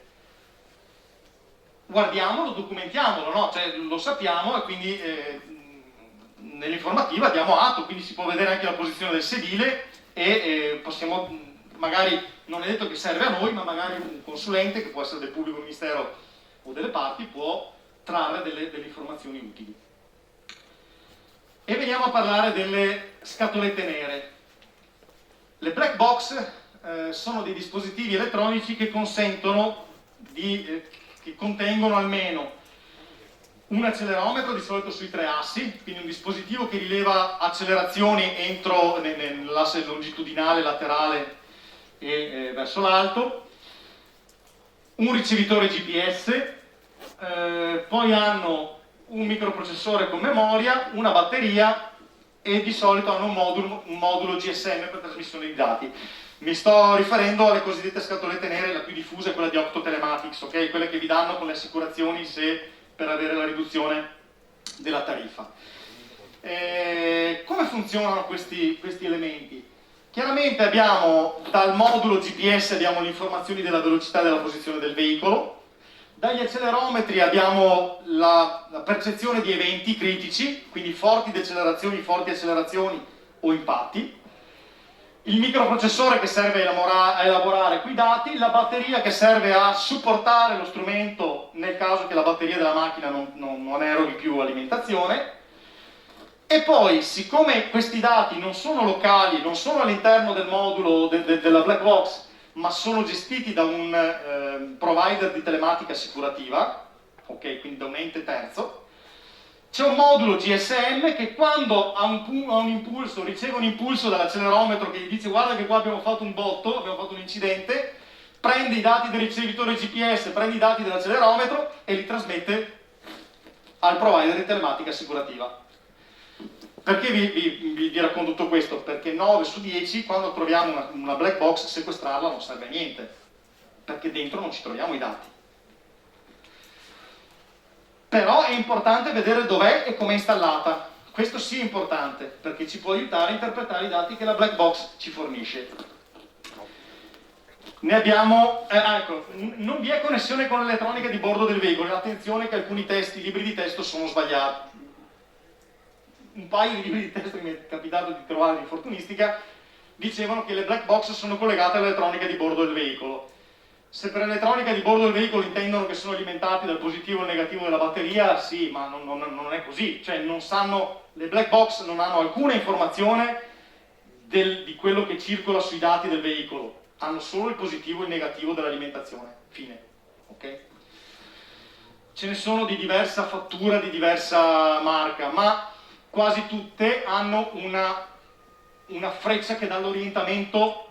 Guardiamolo, documentiamolo, no? Cioè, lo sappiamo e quindi nell'informativa diamo atto, quindi si può vedere anche la posizione del sedile e possiamo, magari non è detto che serve a noi, ma magari un consulente, che può essere del pubblico ministero o delle parti, può trarre delle informazioni utili. E veniamo a parlare delle scatolette nere. Le black box sono dei dispositivi elettronici che consentono che contengono almeno un accelerometro, di solito sui 3 assi, quindi un dispositivo che rileva accelerazioni entro nell'asse longitudinale laterale e verso l'alto, un ricevitore GPS, poi hanno un microprocessore con memoria, una batteria e di solito hanno un modulo GSM per trasmissione di dati. Mi sto riferendo alle cosiddette scatolette nere, la più diffusa è quella di Octo Telematics, ok? Quelle che vi danno con le assicurazioni per avere la riduzione della tariffa. Come funzionano questi elementi? Chiaramente abbiamo dal modulo GPS abbiamo le informazioni della velocità e della posizione del veicolo, dagli accelerometri abbiamo la percezione di eventi critici, quindi forti decelerazioni, forti accelerazioni o impatti, il microprocessore che serve a elaborare quei dati, la batteria che serve a supportare lo strumento nel caso che la batteria della macchina non eroghi più alimentazione. E poi, siccome questi dati non sono locali, non sono all'interno del modulo della black box, ma sono gestiti da un provider di telematica assicurativa, ok, quindi da un ente terzo, c'è un modulo GSM che quando ha un impulso, riceve un impulso dall'accelerometro che gli dice guarda che qua abbiamo fatto un botto, abbiamo fatto un incidente, prende i dati del ricevitore GPS, prende i dati dell'accelerometro e li trasmette al provider di telematica assicurativa. Perché vi racconto tutto questo? Perché 9 su 10 quando troviamo una black box sequestrarla non serve a niente, perché dentro non ci troviamo i dati. Però è importante vedere dov'è e com'è installata. Questo sì è importante, perché ci può aiutare a interpretare i dati che la black box ci fornisce. Ne abbiamo, ecco, non vi è connessione con l'elettronica di bordo del veicolo. Attenzione che alcuni libri di testo sono sbagliati. Un paio di libri di testo che mi è capitato di trovare in Fortunistica dicevano che le black box sono collegate all'elettronica di bordo del veicolo. Se per elettronica di bordo del veicolo intendono che sono alimentati dal positivo e il negativo della batteria, sì, ma non è così. Cioè non sanno, le black box non hanno alcuna informazione di quello che circola sui dati del veicolo, hanno solo il positivo e il negativo dell'alimentazione. Fine. Ok? Ce ne sono di diversa fattura, di diversa marca, ma quasi tutte hanno una freccia che dà l'orientamento,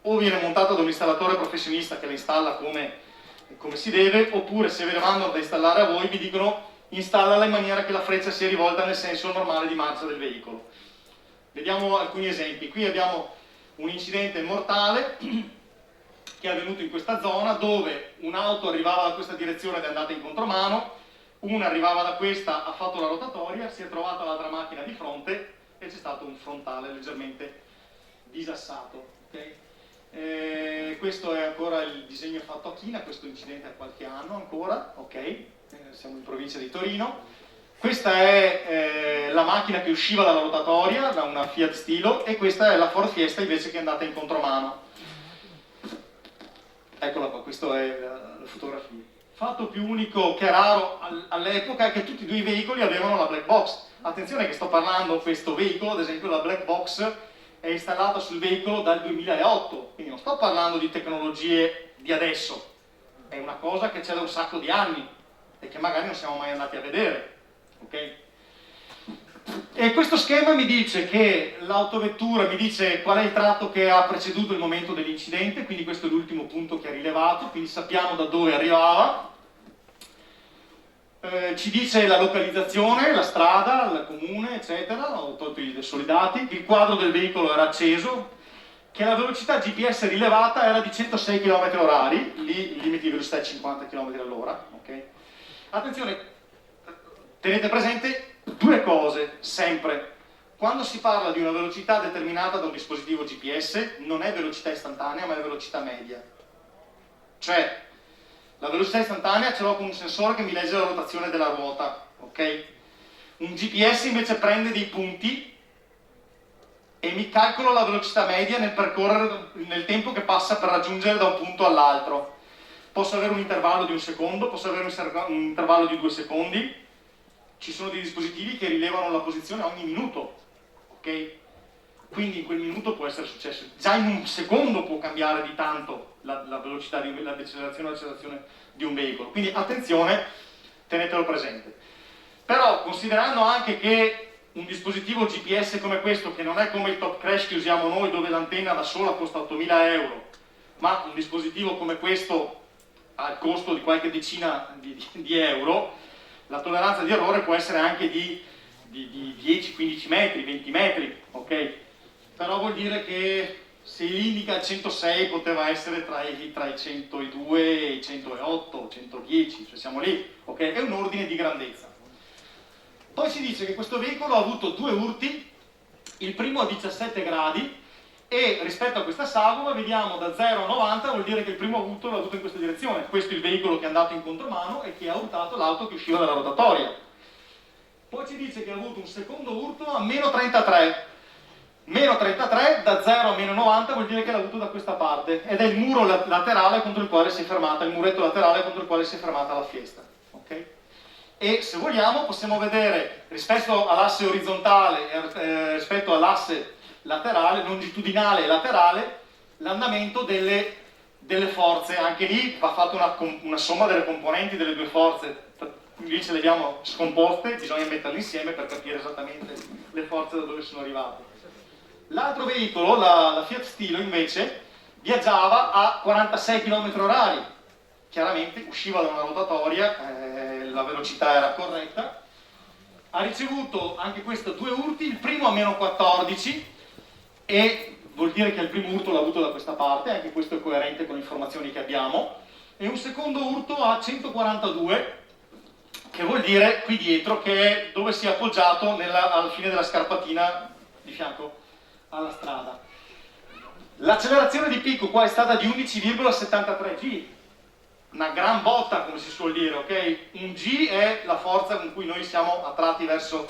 o viene montata da un installatore professionista che la installa come si deve, oppure se ve ne vanno da installare a voi vi dicono installala in maniera che la freccia sia rivolta nel senso normale di marcia del veicolo. Vediamo alcuni esempi. Qui abbiamo un incidente mortale che è avvenuto in questa zona dove un'auto arrivava da questa direzione ed è andata in contromano, una arrivava da questa, ha fatto la rotatoria, si è trovata l'altra macchina di fronte e c'è stato un frontale leggermente disassato. Okay? Questo è ancora il disegno fatto a china, questo incidente ha qualche anno ancora, ok? Siamo in provincia di Torino. Questa è la macchina che usciva dalla rotatoria, da una Fiat Stilo, e questa è la Ford Fiesta invece che è andata in contromano. Eccola qua, questa è la fotografia. Fatto più unico che raro all'epoca è che tutti e due i veicoli avevano la black box. Attenzione che sto parlando, questo veicolo, ad esempio la black box è installata sul veicolo dal 2008, quindi non sto parlando di tecnologie di adesso, è una cosa che c'è da un sacco di anni e che magari non siamo mai andati a vedere, ok? E questo schema mi dice che l'autovettura mi dice qual è il tratto che ha preceduto il momento dell'incidente, quindi questo è l'ultimo punto che ha rilevato, quindi sappiamo da dove arrivava. Ci dice la localizzazione, la strada, il comune, eccetera, ho tolto i dati, il quadro del veicolo era acceso, che la velocità GPS rilevata era di 106 km/h, lì il limite di velocità è 50 km/h, ok? Attenzione, tenete presente due cose, sempre. Quando si parla di una velocità determinata da un dispositivo GPS, non è velocità istantanea, ma è velocità media. Cioè, la velocità istantanea ce l'ho con un sensore che mi legge la rotazione della ruota, ok? Un GPS invece prende dei punti e mi calcola la velocità media nel percorrere, nel tempo che passa per raggiungere da un punto all'altro. Posso avere un intervallo di 1 secondo, posso avere un intervallo di 2 secondi. Ci sono dei dispositivi che rilevano la posizione ogni minuto, ok? Quindi in quel minuto può essere successo, già in un secondo può cambiare di tanto la velocità, la decelerazione o l'accelerazione di un veicolo. Quindi attenzione, tenetelo presente. Però considerando anche che un dispositivo GPS come questo, che non è come il Top Crash che usiamo noi, dove l'antenna da sola costa 8.000 euro, ma un dispositivo come questo al costo di qualche decina di euro, la tolleranza di errore può essere anche di 10-15 metri, 20 metri, ok? Però vuol dire che se indica il 106 poteva essere tra i 102 e i 108, 110, cioè siamo lì, ok? È un ordine di grandezza. Poi si dice che questo veicolo ha avuto 2 urti, il primo a 17 gradi, e rispetto a questa sagoma vediamo da 0 a 90, vuol dire che il primo urto l'ha avuto in questa direzione. Questo è il veicolo che è andato in contromano e che ha urtato l'auto che usciva dalla rotatoria. Poi ci dice che ha avuto un secondo urto a meno 33. Meno 33 da 0 a meno 90 vuol dire che l'ha avuto da questa parte, ed è il muro laterale contro il quale si è fermata, il muretto laterale contro il quale si è fermata la Fiesta. Okay? E se vogliamo possiamo vedere rispetto all'asse orizzontale e rispetto all'asse laterale, longitudinale e laterale, l'andamento delle forze. Anche lì va fatta una somma delle componenti delle 2 forze. Lì ce le abbiamo scomposte, bisogna metterle insieme per capire esattamente le forze da dove sono arrivate. L'altro veicolo, la Fiat Stilo, invece, viaggiava a 46 km/h. Chiaramente usciva da una rotatoria, la velocità era corretta. Ha ricevuto anche questo 2 urti, il primo a meno 14, e vuol dire che il primo urto l'ha avuto da questa parte, anche questo è coerente con le informazioni che abbiamo, e un secondo urto a 142, che vuol dire qui dietro, che è dove si è appoggiato alla fine della scarpatina di fianco alla strada. L'accelerazione di picco qua è stata di 11,73 G, una gran botta come si suol dire, ok? Un G è la forza con cui noi siamo attratti verso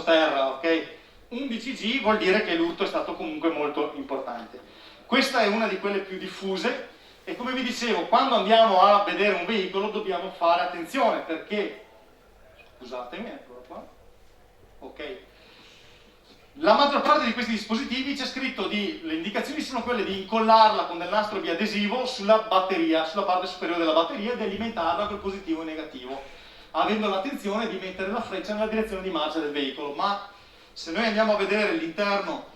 terra, ok? 11 G vuol dire che l'urto è stato comunque molto importante. Questa è una di quelle più diffuse, e come vi dicevo, quando andiamo a vedere un veicolo dobbiamo fare attenzione, perché, scusatemi, eccolo qua, ok, la maggior parte di questi dispositivi c'è scritto le indicazioni sono quelle di incollarla con del nastro biadesivo sulla batteria, sulla parte superiore della batteria, e di alimentarla col positivo e negativo, avendo l'attenzione di mettere la freccia nella direzione di marcia del veicolo. Ma se noi andiamo a vedere l'interno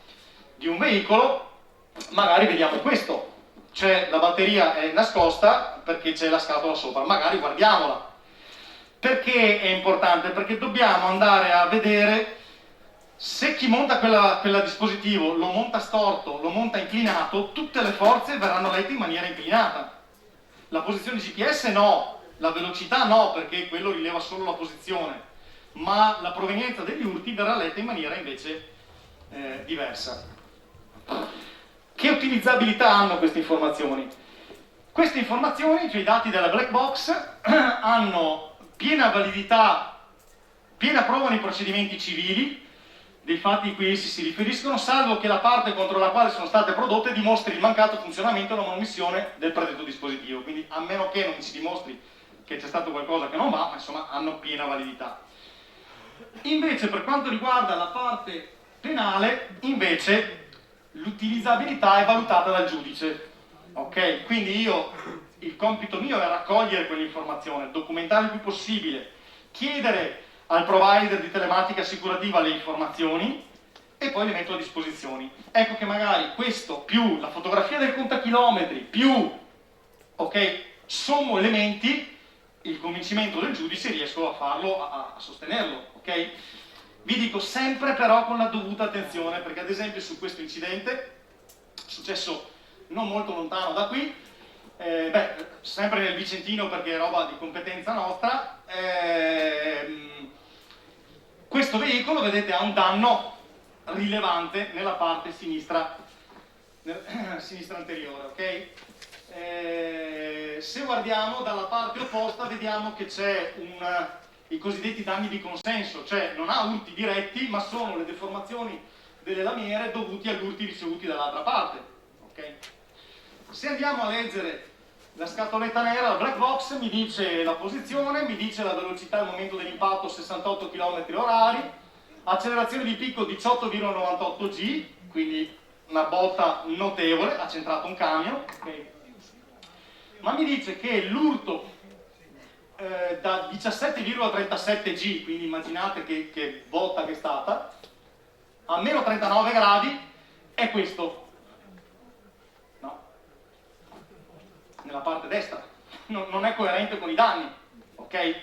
di un veicolo, magari vediamo questo, cioè la batteria è nascosta perché c'è la scatola sopra, magari guardiamola. Perché è importante? Perché dobbiamo andare a vedere se chi monta quel dispositivo lo monta storto, lo monta inclinato, tutte le forze verranno lette in maniera inclinata. La posizione GPS no, la velocità no, perché quello rileva solo la posizione, ma la provenienza degli urti verrà letta in maniera invece diversa. Che utilizzabilità hanno queste informazioni? Queste informazioni, cioè i dati della black box, hanno piena validità, piena prova nei procedimenti civili dei fatti a cui essi si riferiscono, salvo che la parte contro la quale sono state prodotte dimostri il mancato funzionamento o la manomissione del predetto dispositivo. Quindi, a meno che non si dimostri che c'è stato qualcosa che non va, insomma, hanno piena validità. Invece, per quanto riguarda la parte penale, invece, l'utilizzabilità è valutata dal giudice. Ok? Quindi il compito mio è raccogliere quell'informazione, documentare il più possibile, chiedere al provider di telematica assicurativa le informazioni e poi le metto a disposizione. Ecco che magari questo più la fotografia del contachilometri più, ok, sommo elementi, il convincimento del giudice riesco a farlo, a sostenerlo, ok? Vi dico sempre però con la dovuta attenzione, perché ad esempio su questo incidente, successo non molto lontano da qui, sempre nel Vicentino perché è roba di competenza nostra, questo veicolo, vedete, ha un danno rilevante nella parte sinistra anteriore, ok? Se guardiamo dalla parte opposta vediamo che c'è i cosiddetti danni di consenso, cioè non ha urti diretti ma sono le deformazioni delle lamiere dovuti agli urti ricevuti dall'altra parte, ok? Se andiamo a leggere la scatoletta nera, la black box mi dice la posizione, mi dice la velocità al momento dell'impatto 68 km/h, accelerazione di picco 18,98 G, quindi una botta notevole, ha centrato un camion, okay. Ma mi dice che l'urto da 17,37 G, quindi immaginate che botta che è stata, a meno 39 gradi è questo, no? Nella parte destra, non è coerente con i danni, ok?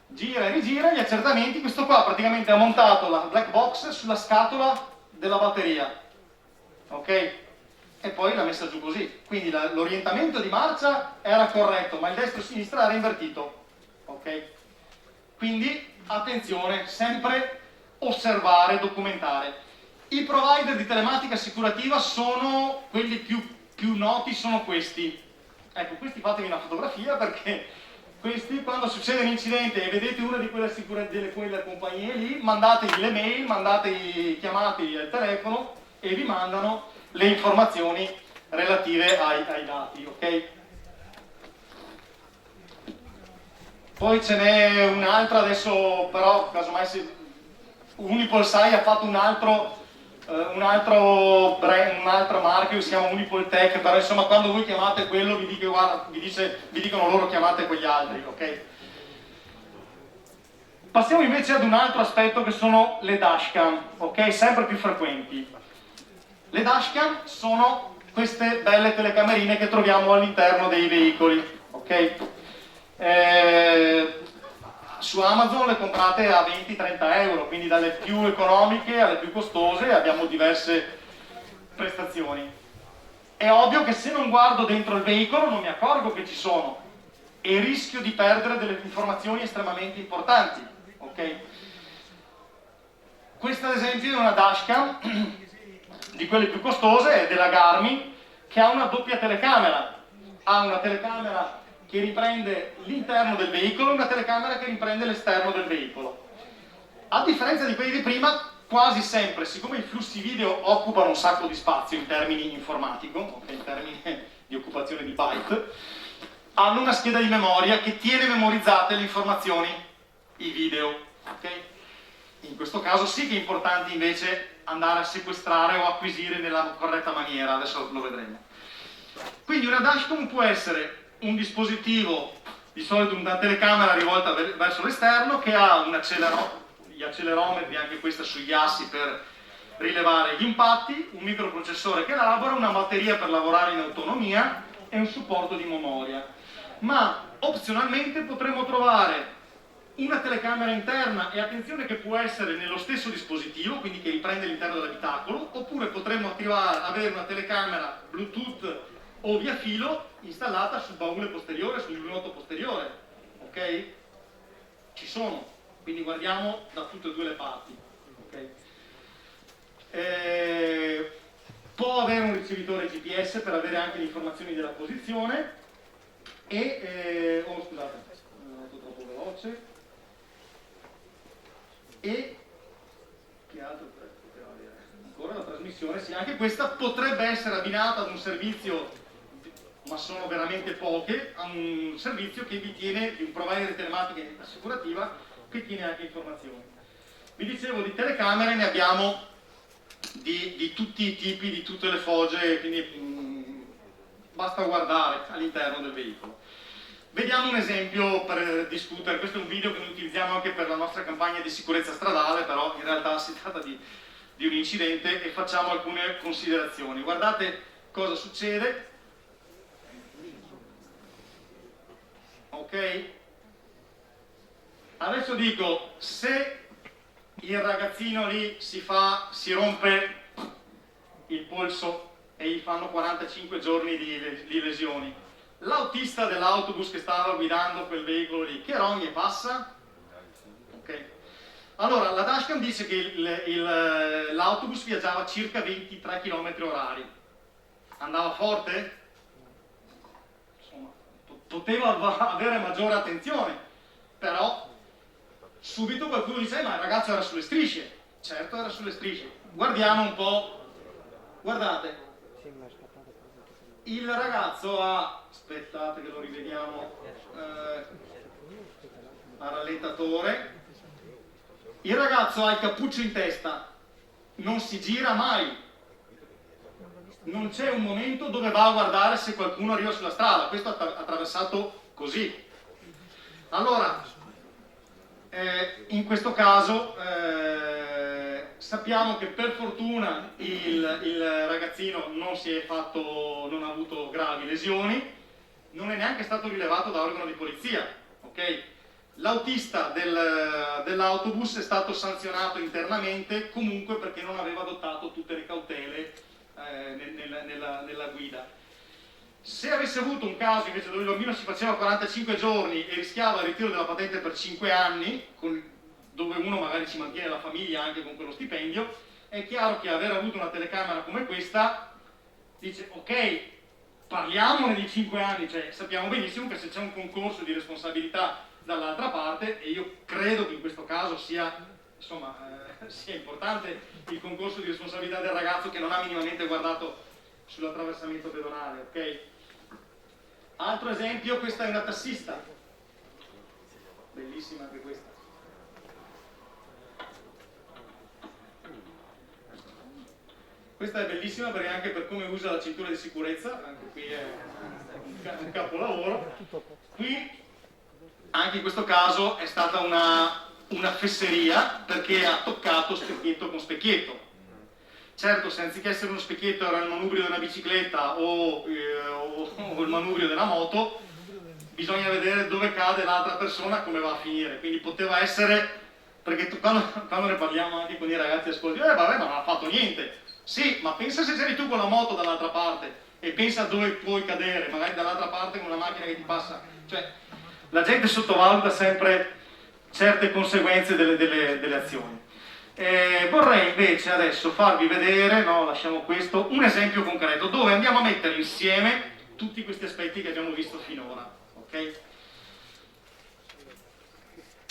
Gira e rigira gli accertamenti, questo qua praticamente ha montato la black box sulla scatola della batteria, ok? E poi l'ha messa giù così, quindi l'orientamento di marcia era corretto, ma il destro-sinistra era invertito, ok? Quindi attenzione, sempre osservare, documentare. I provider di telematica assicurativa sono quelli più noti, sono questi. Ecco, questi fatevi una fotografia perché questi, quando succede un incidente e vedete una di quelle compagnie lì, mandategli le mail, chiamateli al telefono e vi mandano le informazioni relative ai dati, ok? Poi ce n'è un'altra adesso, però casomai se UnipolSai ha fatto un altro marchio che si chiama UnipolTech, però insomma quando voi chiamate quello vi dicono loro chiamate quegli altri, ok? Passiamo invece ad un altro aspetto che sono le dashcam, ok? Sempre più frequenti. Le dashcam sono queste belle telecamerine che troviamo all'interno dei veicoli, ok? Su Amazon le comprate a 20-30 euro, quindi dalle più economiche alle più costose abbiamo diverse prestazioni. È ovvio che se non guardo dentro il veicolo non mi accorgo che ci sono e rischio di perdere delle informazioni estremamente importanti, ok? Questa ad esempio è una dashcam di quelle più costose, è della Garmin, che ha una doppia telecamera. Ha una telecamera che riprende l'interno del veicolo e una telecamera che riprende l'esterno del veicolo. A differenza di quelli di prima, quasi sempre, siccome i flussi video occupano un sacco di spazio in termini informatico, in termini di occupazione di byte, hanno una scheda di memoria che tiene memorizzate le informazioni, i video, ok? In questo caso sì che è importante invece andare a sequestrare o acquisire nella corretta maniera, adesso lo vedremo. Quindi una dashcam può essere un dispositivo, di solito una telecamera rivolta verso l'esterno, che ha gli accelerometri, anche questa sugli assi per rilevare gli impatti, un microprocessore che elabora, una batteria per lavorare in autonomia e un supporto di memoria. Ma opzionalmente potremmo trovare una telecamera interna, e attenzione che può essere nello stesso dispositivo, quindi che riprende l'interno dell'abitacolo, oppure potremmo avere una telecamera Bluetooth o via filo installata sul baule posteriore, sul lunotto posteriore, ok? Ci sono, quindi guardiamo da tutte e due le parti, ok? Può avere un ricevitore GPS per avere anche le informazioni della posizione e scusate, è andato troppo veloce. E che altro poteva avere? Ancora la trasmissione, sì, anche questa potrebbe essere abbinata ad un servizio, ma sono veramente poche, a un servizio che vi tiene, di un provider telematica assicurativa che tiene anche informazioni. Vi dicevo di telecamere, ne abbiamo di tutti i tipi, di tutte le fogge, quindi basta guardare all'interno del veicolo. Vediamo un esempio per discutere. Questo è un video che noi utilizziamo anche per la nostra campagna di sicurezza stradale, però in realtà si tratta di un incidente e facciamo alcune considerazioni. Guardate cosa succede. Ok? Adesso dico, se il ragazzino lì si rompe il polso e gli fanno 45 giorni di lesioni, l'autista dell'autobus che stava guidando quel veicolo lì, che rogne passa? Ok. Allora, la dashcam dice che l'autobus viaggiava circa 23 km orari. Andava forte? Insomma, poteva avere maggiore attenzione, però subito qualcuno dice, ma il ragazzo era sulle strisce. Certo, era sulle strisce. Guardiamo un po'. Guardate. Il ragazzo ha, aspettate che lo rivediamo, a rallentatore, il ragazzo ha il cappuccio in testa, non si gira mai, non c'è un momento dove va a guardare se qualcuno arriva sulla strada, questo ha attraversato così. Allora, in questo caso sappiamo che per fortuna il ragazzino non ha avuto gravi lesioni, non è neanche stato rilevato da organo di polizia, ok? L'autista dell'autobus è stato sanzionato internamente comunque perché non aveva adottato tutte le cautele nella guida. Se avesse avuto un caso invece dove il bambino si faceva 45 giorni e rischiava il ritiro della patente per 5 anni, dove uno magari ci mantiene la famiglia anche con quello stipendio, è chiaro che aver avuto una telecamera come questa dice ok, parliamone di 5 anni, cioè sappiamo benissimo che se c'è un concorso di responsabilità dall'altra parte, e io credo che in questo caso sia, insomma, sia importante il concorso di responsabilità del ragazzo che non ha minimamente guardato sull'attraversamento pedonale, ok? Altro esempio, questa è una tassista, bellissima anche questa. Questa è bellissima perché anche per come usa la cintura di sicurezza, anche qui è un capolavoro. Qui, anche in questo caso, è stata una fesseria perché ha toccato specchietto con specchietto. Certo, se anziché essere uno specchietto era il manubrio della bicicletta o il manubrio della moto, bisogna vedere dove cade l'altra persona, come va a finire. Quindi poteva essere, perché quando ne parliamo anche con i ragazzi a scuola, vabbè, ma non ha fatto niente. Sì, ma pensa se c'eri tu con la moto dall'altra parte e pensa dove puoi cadere, magari dall'altra parte con una macchina che ti passa. Cioè, la gente sottovaluta sempre certe conseguenze delle azioni. Vorrei invece adesso farvi vedere, no, lasciamo questo, un esempio concreto dove andiamo a mettere insieme tutti questi aspetti che abbiamo visto finora. Okay?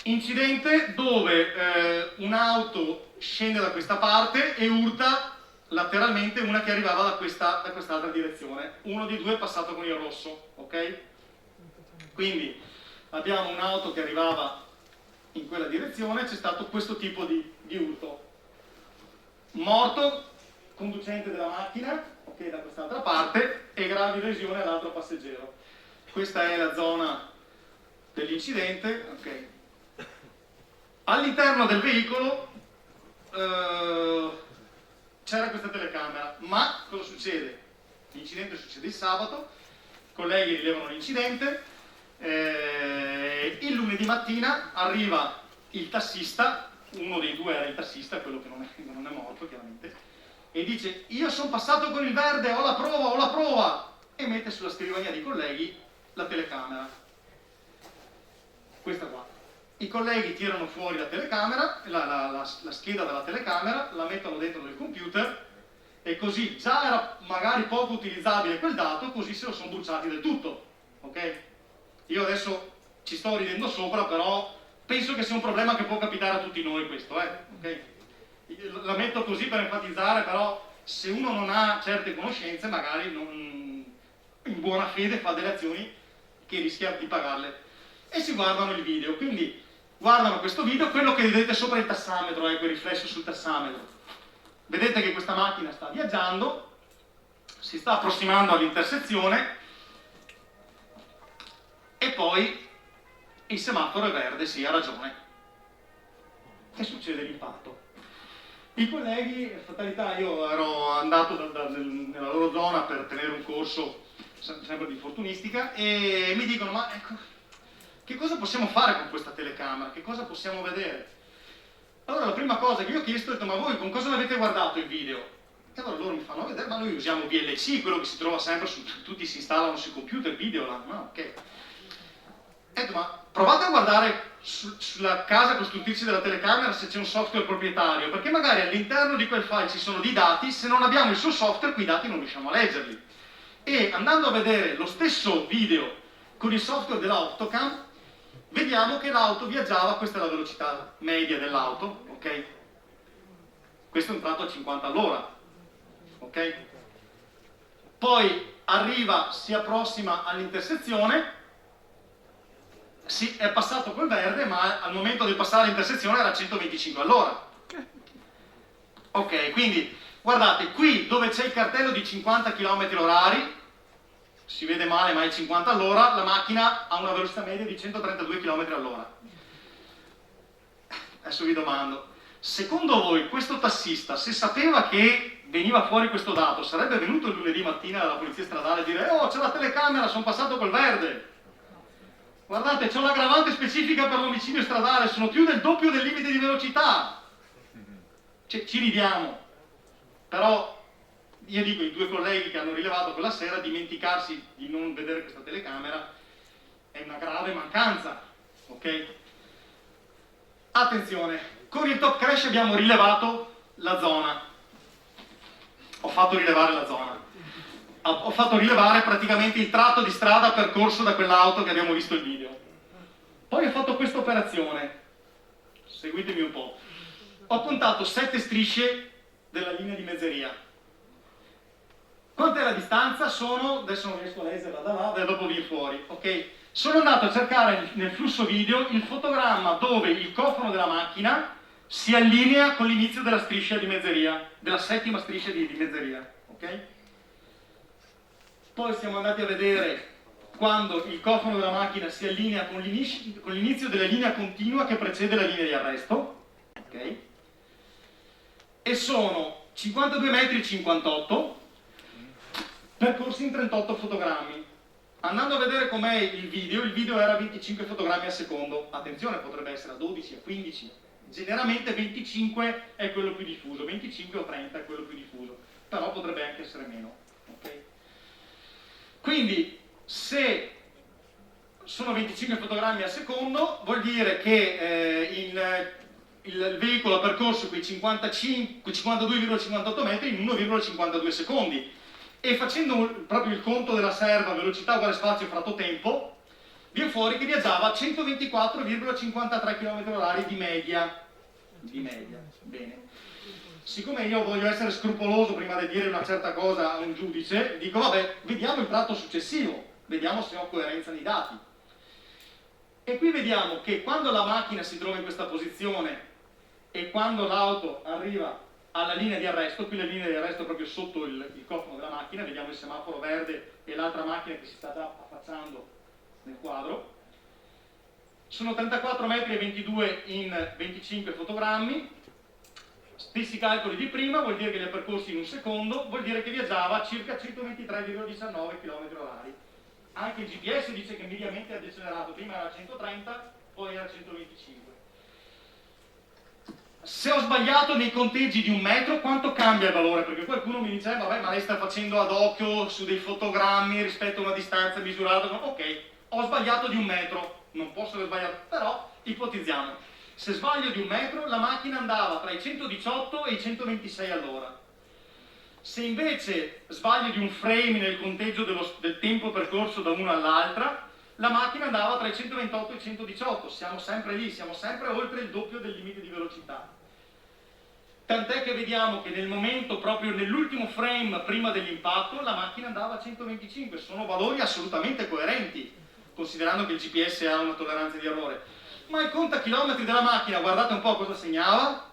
Incidente dove un'auto scende da questa parte e urta lateralmente una che arrivava da quest'altra direzione. Uno di due è passato con il rosso, ok? Quindi abbiamo un'auto che arrivava in quella direzione, c'è stato questo tipo di urto. Morto conducente della macchina, ok, da quest'altra parte, e gravi lesioni all'altro passeggero. Questa è la zona dell'incidente, ok. All'interno del veicolo c'era questa telecamera, ma cosa succede? L'incidente succede il sabato, i colleghi rilevano l'incidente, il lunedì mattina arriva il tassista, uno dei due era il tassista, quello che non è morto chiaramente, e dice io sono passato con il verde, ho la prova, e mette sulla scrivania dei colleghi la telecamera, questa qua. I colleghi tirano fuori la telecamera, la scheda della telecamera, la mettono dentro del computer e così già era magari poco utilizzabile quel dato, così se lo sono bruciati del tutto, ok? Io adesso ci sto ridendo sopra, però penso che sia un problema che può capitare a tutti noi questo, ok? La metto così per enfatizzare, però se uno non ha certe conoscenze magari in buona fede fa delle azioni che rischia di pagarle. E si guardano il video, quindi guardano questo video, quello che vedete sopra il tassametro, quel riflesso sul tassametro. Vedete che questa macchina sta viaggiando, si sta approssimando all'intersezione e poi il semaforo è verde, sì, ha ragione. E succede l'impatto. I colleghi, fatalità, io ero andato nella loro zona per tenere un corso sempre di fortunistica e mi dicono ma ecco, che cosa possiamo fare con questa telecamera? Che cosa possiamo vedere? Allora la prima cosa che io ho chiesto è detto, ma voi con cosa l'avete guardato il video? E allora loro mi fanno vedere, ma noi usiamo VLC, quello che si trova sempre tutti si installano sui computer, video là, no? Ok. E detto, ma provate a guardare sulla casa costruttrice della telecamera se c'è un software proprietario, perché magari all'interno di quel file ci sono dei dati, se non abbiamo il suo software quei dati non riusciamo a leggerli. E andando a vedere lo stesso video con il software della Octocam, vediamo che l'auto viaggiava, questa è la velocità media dell'auto, ok? Questo è un tratto a 50 all'ora, ok? Poi arriva, si approssima all'intersezione, sì, è passato col verde, ma al momento di passare all'intersezione era a 125 all'ora. Ok, quindi Guardate, qui dove c'è il cartello di 50 km/h, si vede male ma è 50 all'ora, la macchina ha una velocità media di 132 km/h. Adesso vi domando, secondo voi questo tassista, se sapeva che veniva fuori questo dato, sarebbe venuto il lunedì mattina dalla polizia stradale a dire oh, c'è la telecamera, sono passato col verde? Guardate, c'è un'aggravante specifica per l'omicidio stradale, sono più del doppio del limite di velocità. Cioè, ci ridiamo. Però, io dico, i due colleghi che hanno rilevato quella sera, dimenticarsi di non vedere questa telecamera è una grave mancanza, ok? Attenzione, con il top crash abbiamo rilevato la zona. Ho fatto rilevare la zona. Ho fatto rilevare praticamente il tratto di strada percorso da quell'auto che abbiamo visto il video. Poi ho fatto questa operazione. Seguitemi un po'. Ho puntato 7 strisce della linea di mezzeria. Quant'è la distanza? Sono, adesso non riesco a leggerla da là, da dopo viene fuori, ok? Sono andato a cercare nel flusso video il fotogramma dove il cofano della macchina si allinea con l'inizio della striscia di mezzeria, della 7ª striscia di mezzeria, ok? Poi siamo andati a vedere quando il cofano della macchina si allinea con l'inizio della linea continua che precede la linea di arresto, ok? E sono 52 metri 58 percorsi in 38 fotogrammi. Andando a vedere com'è il video era 25 fotogrammi al secondo. Attenzione, potrebbe essere a 12, a 15. Generalmente 25 è quello più diffuso, 25 o 30 è quello più diffuso, però potrebbe anche essere meno. Okay? Quindi, se sono 25 fotogrammi al secondo, vuol dire che il veicolo ha percorso quei 52,58 metri in 1,52 secondi. E facendo proprio il conto della serva velocità uguale spazio fratto tempo, viene fuori che viaggiava a 124,53 km/h di media. Bene. Siccome io voglio essere scrupoloso prima di dire una certa cosa a un giudice, dico vabbè, vediamo il tratto successivo, vediamo se ho coerenza nei dati. E qui vediamo che quando la macchina si trova in questa posizione e quando l'auto arriva alla linea di arresto, qui la linea di arresto è proprio sotto il cofano della macchina, vediamo il semaforo verde e l'altra macchina che si sta già affacciando nel quadro. Sono 34 metri e 22 in 25 fotogrammi. Stessi calcoli di prima, vuol dire che li ha percorsi in un secondo, vuol dire che viaggiava a circa 123,19 km/h. Anche il GPS dice che mediamente ha decelerato, prima era 130, poi era 125. Se ho sbagliato nei conteggi di 1 metro, quanto cambia il valore? Perché qualcuno mi dice, vabbè, ma lei sta facendo ad occhio su dei fotogrammi rispetto a una distanza misurata. Ok, ho sbagliato di 1 metro, non posso aver sbagliato, però ipotizziamo. Se sbaglio di 1 metro, la macchina andava tra i 118 e i 126 all'ora. Se invece sbaglio di un frame nel conteggio del tempo percorso da una all'altra, la macchina andava tra i 128 e i 118, siamo sempre lì, siamo sempre oltre il doppio del limite di velocità. Tant'è che vediamo che nel momento, proprio nell'ultimo frame prima dell'impatto, la macchina andava a 125, sono valori assolutamente coerenti, considerando che il GPS ha una tolleranza di errore. Ma il contachilometri della macchina, guardate un po' cosa segnava.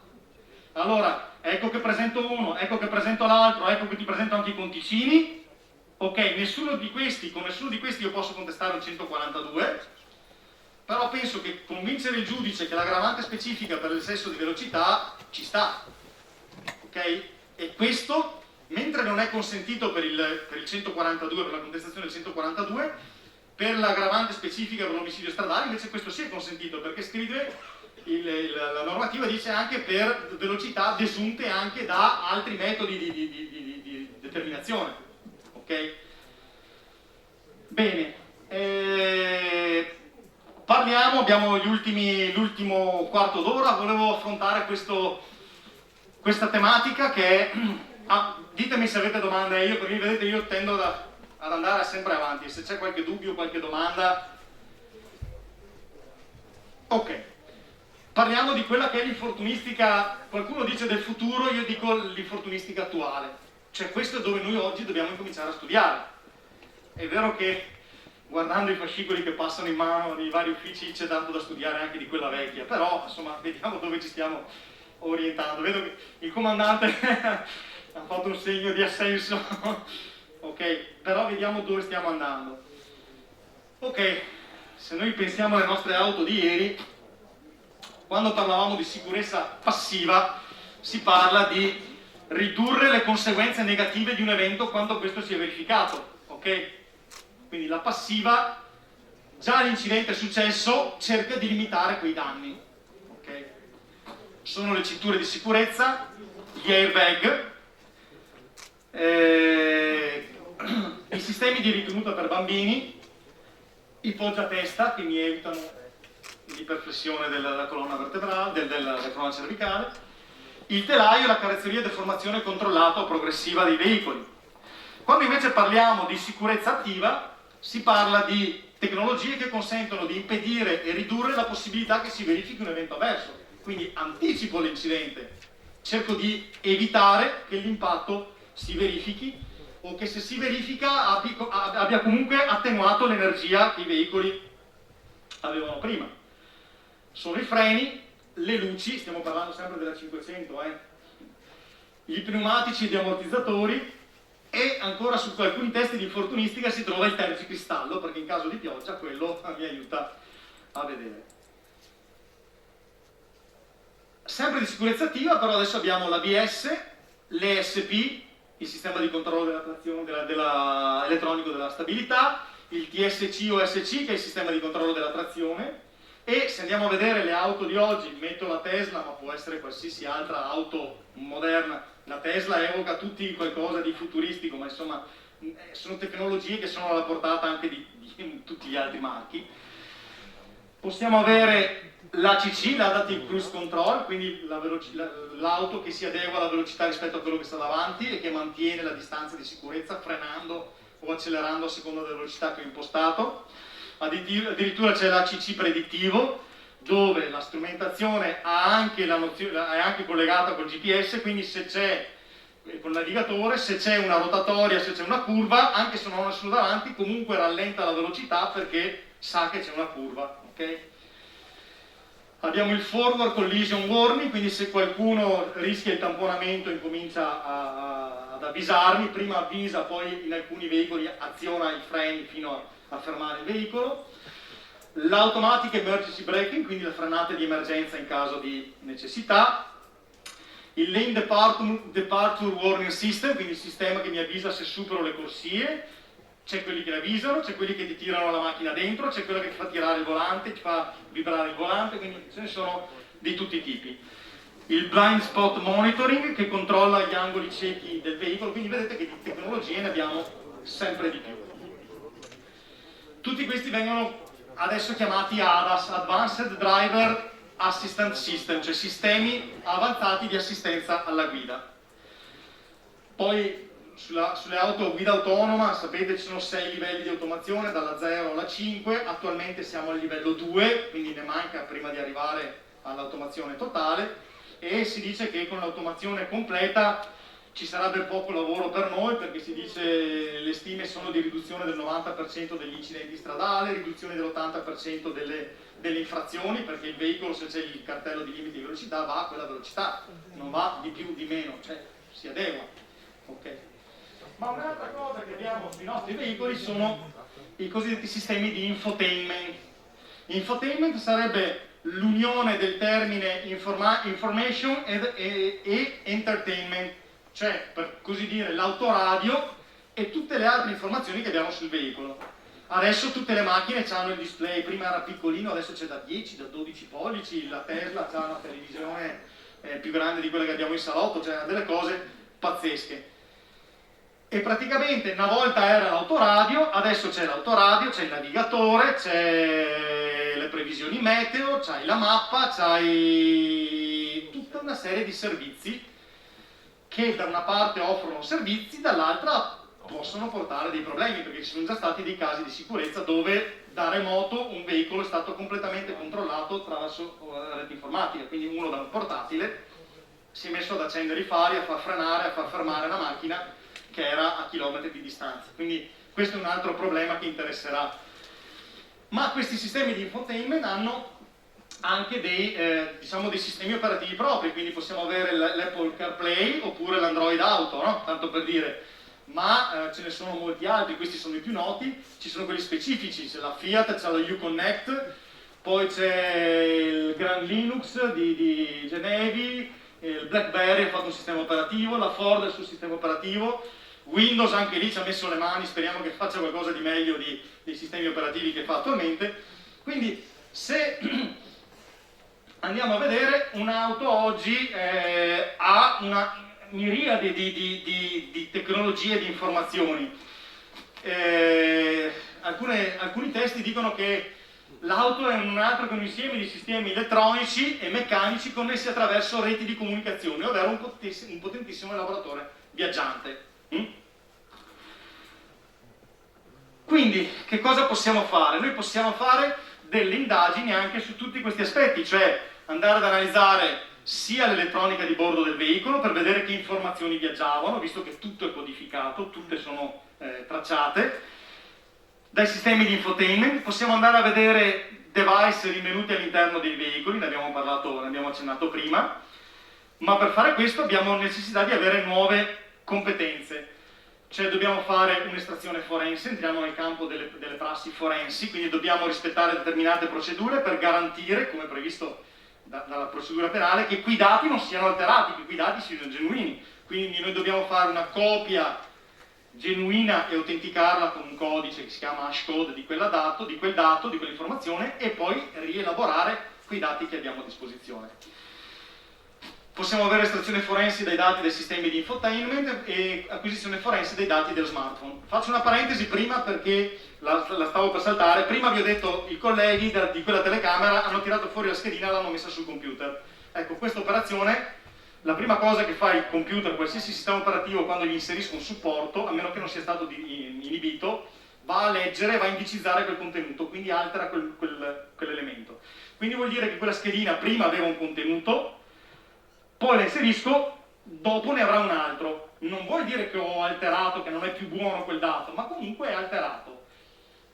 Allora, ecco che presento uno, ecco che presento l'altro, ecco che ti presento anche i conticini. Ok, con nessuno di questi io posso contestare un 142, però penso che convincere il giudice che l'aggravante specifica per l'eccesso di velocità ci sta, ok? E questo, mentre non è consentito per il 142, per la contestazione del 142, per l'aggravante specifica per l'omicidio stradale, invece questo sì è consentito, perché scrive, la normativa dice anche per velocità desunte anche da altri metodi di determinazione. Ok? Bene, parliamo, abbiamo l'ultimo quarto d'ora, volevo affrontare questa tematica che è... ditemi se avete domande, perché vedete io tendo ad andare sempre avanti, se c'è qualche dubbio, qualche domanda. Ok, parliamo di quella che è l'infortunistica, qualcuno dice del futuro, io dico l'infortunistica attuale. Cioè questo è dove noi oggi dobbiamo incominciare a studiare. È vero che guardando i fascicoli che passano in mano nei vari uffici c'è tanto da studiare anche di quella vecchia, però insomma vediamo dove ci stiamo orientando. Vedo che il comandante hanno fatto un segno di assenso. Ok, però vediamo dove stiamo andando. Ok, se noi pensiamo alle nostre auto di ieri, quando parlavamo di sicurezza passiva si parla di ridurre le conseguenze negative di un evento quando questo si è verificato, ok? Quindi la passiva, già l'incidente è successo, cerca di limitare quei danni, ok? Sono le cinture di sicurezza, gli airbag, i sistemi di ritenuta per bambini, i poggiatesta che mi evitano l'iperflessione della colonna vertebrale, della colonna cervicale, il telaio e la carrozzeria deformazione controllata o progressiva dei veicoli. Quando invece parliamo di sicurezza attiva, si parla di tecnologie che consentono di impedire e ridurre la possibilità che si verifichi un evento avverso. Quindi anticipo l'incidente, cerco di evitare che l'impatto si verifichi o che se si verifica abbia comunque attenuato l'energia che i veicoli avevano prima. Sono i freni, le luci, stiamo parlando sempre della 500, i pneumatici e gli ammortizzatori, e ancora su alcuni testi di infortunistica si trova il tergicristallo, perché in caso di pioggia quello mi aiuta a vedere. Sempre di sicurezza attiva, però adesso abbiamo l'ABS, l'ESP, il sistema di controllo della trazione elettronico della stabilità, il TSC o SC, che è il sistema di controllo della trazione. E se andiamo a vedere le auto di oggi, metto la Tesla, ma può essere qualsiasi altra auto moderna, la Tesla evoca tutti qualcosa di futuristico, ma insomma sono tecnologie che sono alla portata anche di tutti gli altri marchi. Possiamo avere l'ACC, l'Adaptive Cruise Control, quindi l'auto che si adegua alla velocità rispetto a quello che sta davanti e che mantiene la distanza di sicurezza frenando o accelerando a seconda della velocità che ho impostato. Addirittura c'è l'ACC predittivo, dove la strumentazione è anche collegata col GPS, quindi se c'è col navigatore, se c'è una rotatoria, se c'è una curva, anche se non ho nessuno davanti, comunque rallenta la velocità perché sa che c'è una curva, ok? Abbiamo il forward collision warning, quindi se qualcuno rischia il tamponamento incomincia ad avvisarmi, prima avvisa, poi in alcuni veicoli aziona i freni fino a fermare il veicolo. L'automatic emergency braking, quindi le frenate di emergenza in caso di necessità. Il lane departure warning system, quindi il sistema che mi avvisa se supero le corsie. C'è quelli che avvisano, c'è quelli che ti tirano la macchina dentro, c'è quello che ti fa tirare il volante, ti fa vibrare il volante, quindi ce ne sono di tutti i tipi. Il blind spot monitoring, che controlla gli angoli ciechi del veicolo, quindi vedete che di tecnologie ne abbiamo sempre di più. Tutti questi vengono adesso chiamati ADAS, Advanced Driver Assistance System, cioè sistemi avanzati di assistenza alla guida. Poi sulle auto a guida autonoma, sapete, ci sono 6 livelli di automazione, dalla 0 alla 5, attualmente siamo al livello 2, quindi ne manca prima di arrivare all'automazione totale, e si dice che con l'automazione completa ci sarebbe poco lavoro per noi, perché si dice le stime sono di riduzione del 90% degli incidenti stradali, riduzione dell'80% delle infrazioni, perché il veicolo, se c'è il cartello di limite di velocità, va a quella velocità, non va di più, di meno, cioè si adegua. Okay. Ma un'altra cosa che abbiamo sui nostri veicoli sono i cosiddetti sistemi di infotainment. Infotainment sarebbe l'unione del termine information e entertainment, cioè per così dire l'autoradio e tutte le altre informazioni che abbiamo sul veicolo. Adesso tutte le macchine hanno il display, prima era piccolino, adesso c'è da 10, da 12 pollici, la Tesla ha una televisione più grande di quella che abbiamo in salotto, cioè delle cose pazzesche. E praticamente una volta era l'autoradio, adesso c'è l'autoradio, c'è il navigatore, c'è le previsioni meteo, c'hai la mappa, c'hai tutta una serie di servizi che da una parte offrono servizi, dall'altra possono portare dei problemi, perché ci sono già stati dei casi di sicurezza dove da remoto un veicolo è stato completamente controllato attraverso la rete informatica, quindi uno da un portatile si è messo ad accendere i fari, a far frenare, a far fermare la macchina che era a chilometri di distanza. Quindi questo è un altro problema che interesserà. Ma questi sistemi di infotainment hanno anche diciamo dei sistemi operativi propri, quindi possiamo avere l'Apple CarPlay oppure l'Android Auto, no? Tanto per dire, ma ce ne sono molti altri, questi sono i più noti, ci sono quelli specifici, c'è la Fiat, c'è la Uconnect, poi c'è il Grand Linux di Genevi, il BlackBerry ha fatto un sistema operativo, la Ford ha il suo sistema operativo, Windows anche lì ci ha messo le mani, speriamo che faccia qualcosa di meglio dei sistemi operativi che fa attualmente. Quindi se andiamo a vedere, un'auto oggi ha una miriade di tecnologie e di informazioni. Alcuni testi dicono che l'auto è un altro che un insieme di sistemi elettronici e meccanici connessi attraverso reti di comunicazione, ovvero un potentissimo elaboratore viaggiante. Quindi, che cosa possiamo fare? Noi possiamo fare delle indagini anche su tutti questi aspetti, cioè andare ad analizzare sia l'elettronica di bordo del veicolo per vedere che informazioni viaggiavano, visto che tutto è codificato, tutte sono tracciate, dai sistemi di infotainment, possiamo andare a vedere device rinvenuti all'interno dei veicoli, ne abbiamo accennato prima, ma per fare questo abbiamo necessità di avere nuove competenze. Cioè dobbiamo fare un'estrazione forense, entriamo nel campo delle prassi forensi, quindi dobbiamo rispettare determinate procedure per garantire, come previsto dalla procedura penale, che quei dati non siano alterati, che quei dati siano genuini. Quindi noi dobbiamo fare una copia genuina e autenticarla con un codice che si chiama hashcode di quel dato, di quell'informazione, e poi rielaborare quei dati che abbiamo a disposizione. Possiamo avere estrazione forense dai dati dei sistemi di infotainment e acquisizione forense dei dati dello smartphone. Faccio una parentesi prima perché la stavo per saltare. Prima vi ho detto i colleghi di quella telecamera hanno tirato fuori la schedina e l'hanno messa sul computer. Ecco, questa operazione, la prima cosa che fa il computer, qualsiasi sistema operativo, quando gli inserisco un supporto, a meno che non sia stato inibito, va a leggere, va a indicizzare quel contenuto, quindi altera quell'elemento. Quindi vuol dire che quella schedina prima aveva un contenuto, poi la inserisco, dopo ne avrà un altro. Non vuol dire che ho alterato, che non è più buono quel dato, ma comunque è alterato.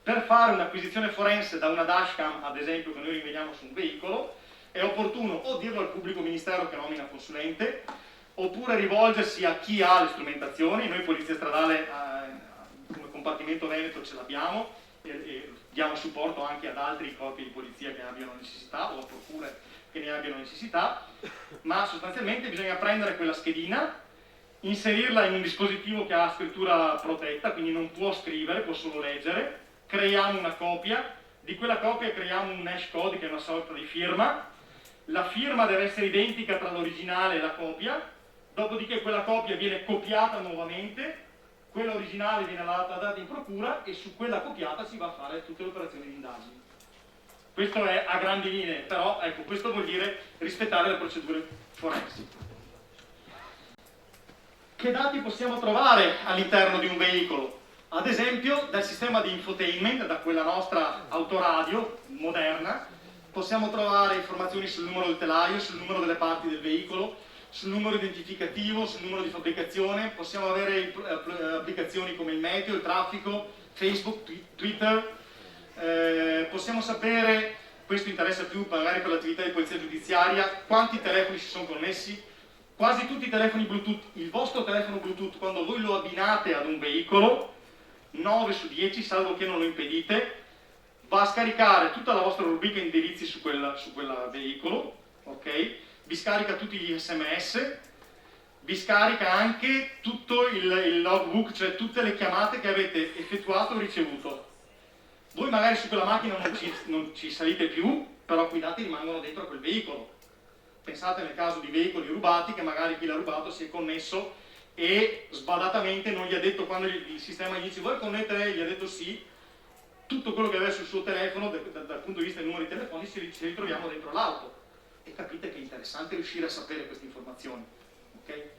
Per fare un'acquisizione forense da una dashcam, ad esempio, che noi rivediamo su un veicolo, è opportuno o dirlo al pubblico ministero che nomina consulente, oppure rivolgersi a chi ha le strumentazioni. Noi Polizia Stradale come compartimento Veneto ce l'abbiamo e diamo supporto anche ad altri corpi di polizia che abbiano necessità, o a procure che ne abbiano necessità, ma sostanzialmente bisogna prendere quella schedina, inserirla in un dispositivo che ha scrittura protetta, quindi non può scrivere, può solo leggere, creiamo una copia, di quella copia creiamo un hash code che è una sorta di firma, la firma deve essere identica tra l'originale e la copia, dopodiché quella copia viene copiata nuovamente, quella originale viene data in procura e su quella copiata si va a fare tutte le operazioni di indagine. Questo è a grandi linee, però ecco, questo vuol dire rispettare le procedure forensi. Che dati possiamo trovare all'interno di un veicolo? Ad esempio, dal sistema di infotainment, da quella nostra autoradio moderna, possiamo trovare informazioni sul numero del telaio, sul numero delle parti del veicolo, sul numero identificativo, sul numero di fabbricazione, possiamo avere applicazioni come il meteo, il traffico, Facebook, Twitter. Possiamo sapere, questo interessa più magari per l'attività di polizia giudiziaria, quanti telefoni si sono connessi. Quasi tutti i telefoni Bluetooth, il vostro telefono Bluetooth, quando voi lo abbinate ad un veicolo, 9 su 10, salvo che non lo impedite, va a scaricare tutta la vostra rubrica indirizzi su quel veicolo, ok? Vi scarica tutti gli SMS, vi scarica anche tutto il logbook, cioè tutte le chiamate che avete effettuato o ricevuto. Voi magari su quella macchina non ci salite più, però quei dati rimangono dentro a quel veicolo. Pensate nel caso di veicoli rubati, che magari chi l'ha rubato si è connesso e sbadatamente non gli ha detto, quando il sistema gli dice vuoi connettere, gli ha detto sì, tutto quello che aveva sul suo telefono dal punto di vista dei numeri telefonici ci ritroviamo dentro l'auto. E capite che è interessante riuscire a sapere queste informazioni. Okay?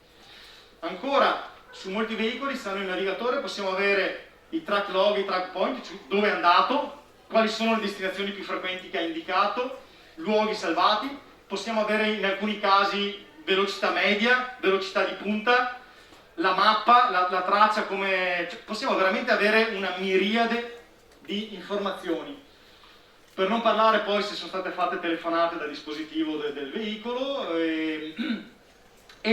Ancora, su molti veicoli stanno il navigatore, possiamo avere i track log, i track point, cioè dove è andato, quali sono le destinazioni più frequenti che ha indicato, luoghi salvati, possiamo avere in alcuni casi velocità media, velocità di punta, la mappa, la traccia, come... Cioè, possiamo veramente avere una miriade di informazioni. Per non parlare poi se sono state fatte telefonate dal dispositivo del veicolo e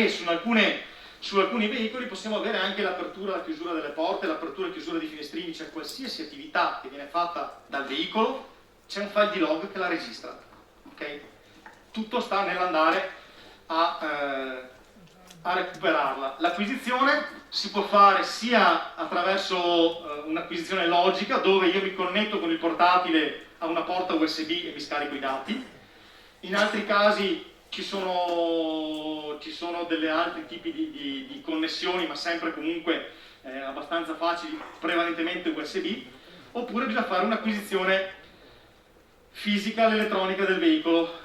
su alcuni veicoli possiamo avere anche l'apertura e la chiusura delle porte, l'apertura e la chiusura di finestrini, cioè qualsiasi attività che viene fatta dal veicolo c'è un file di log che la registra. Okay? Tutto sta nell'andare a recuperarla. L'acquisizione si può fare sia attraverso un'acquisizione logica, dove io mi connetto con il portatile a una porta USB e mi scarico i dati. In altri casi ci sono degli altri tipi di connessioni, ma sempre comunque abbastanza facili, prevalentemente USB, oppure bisogna fare un'acquisizione fisica all'elettronica del veicolo.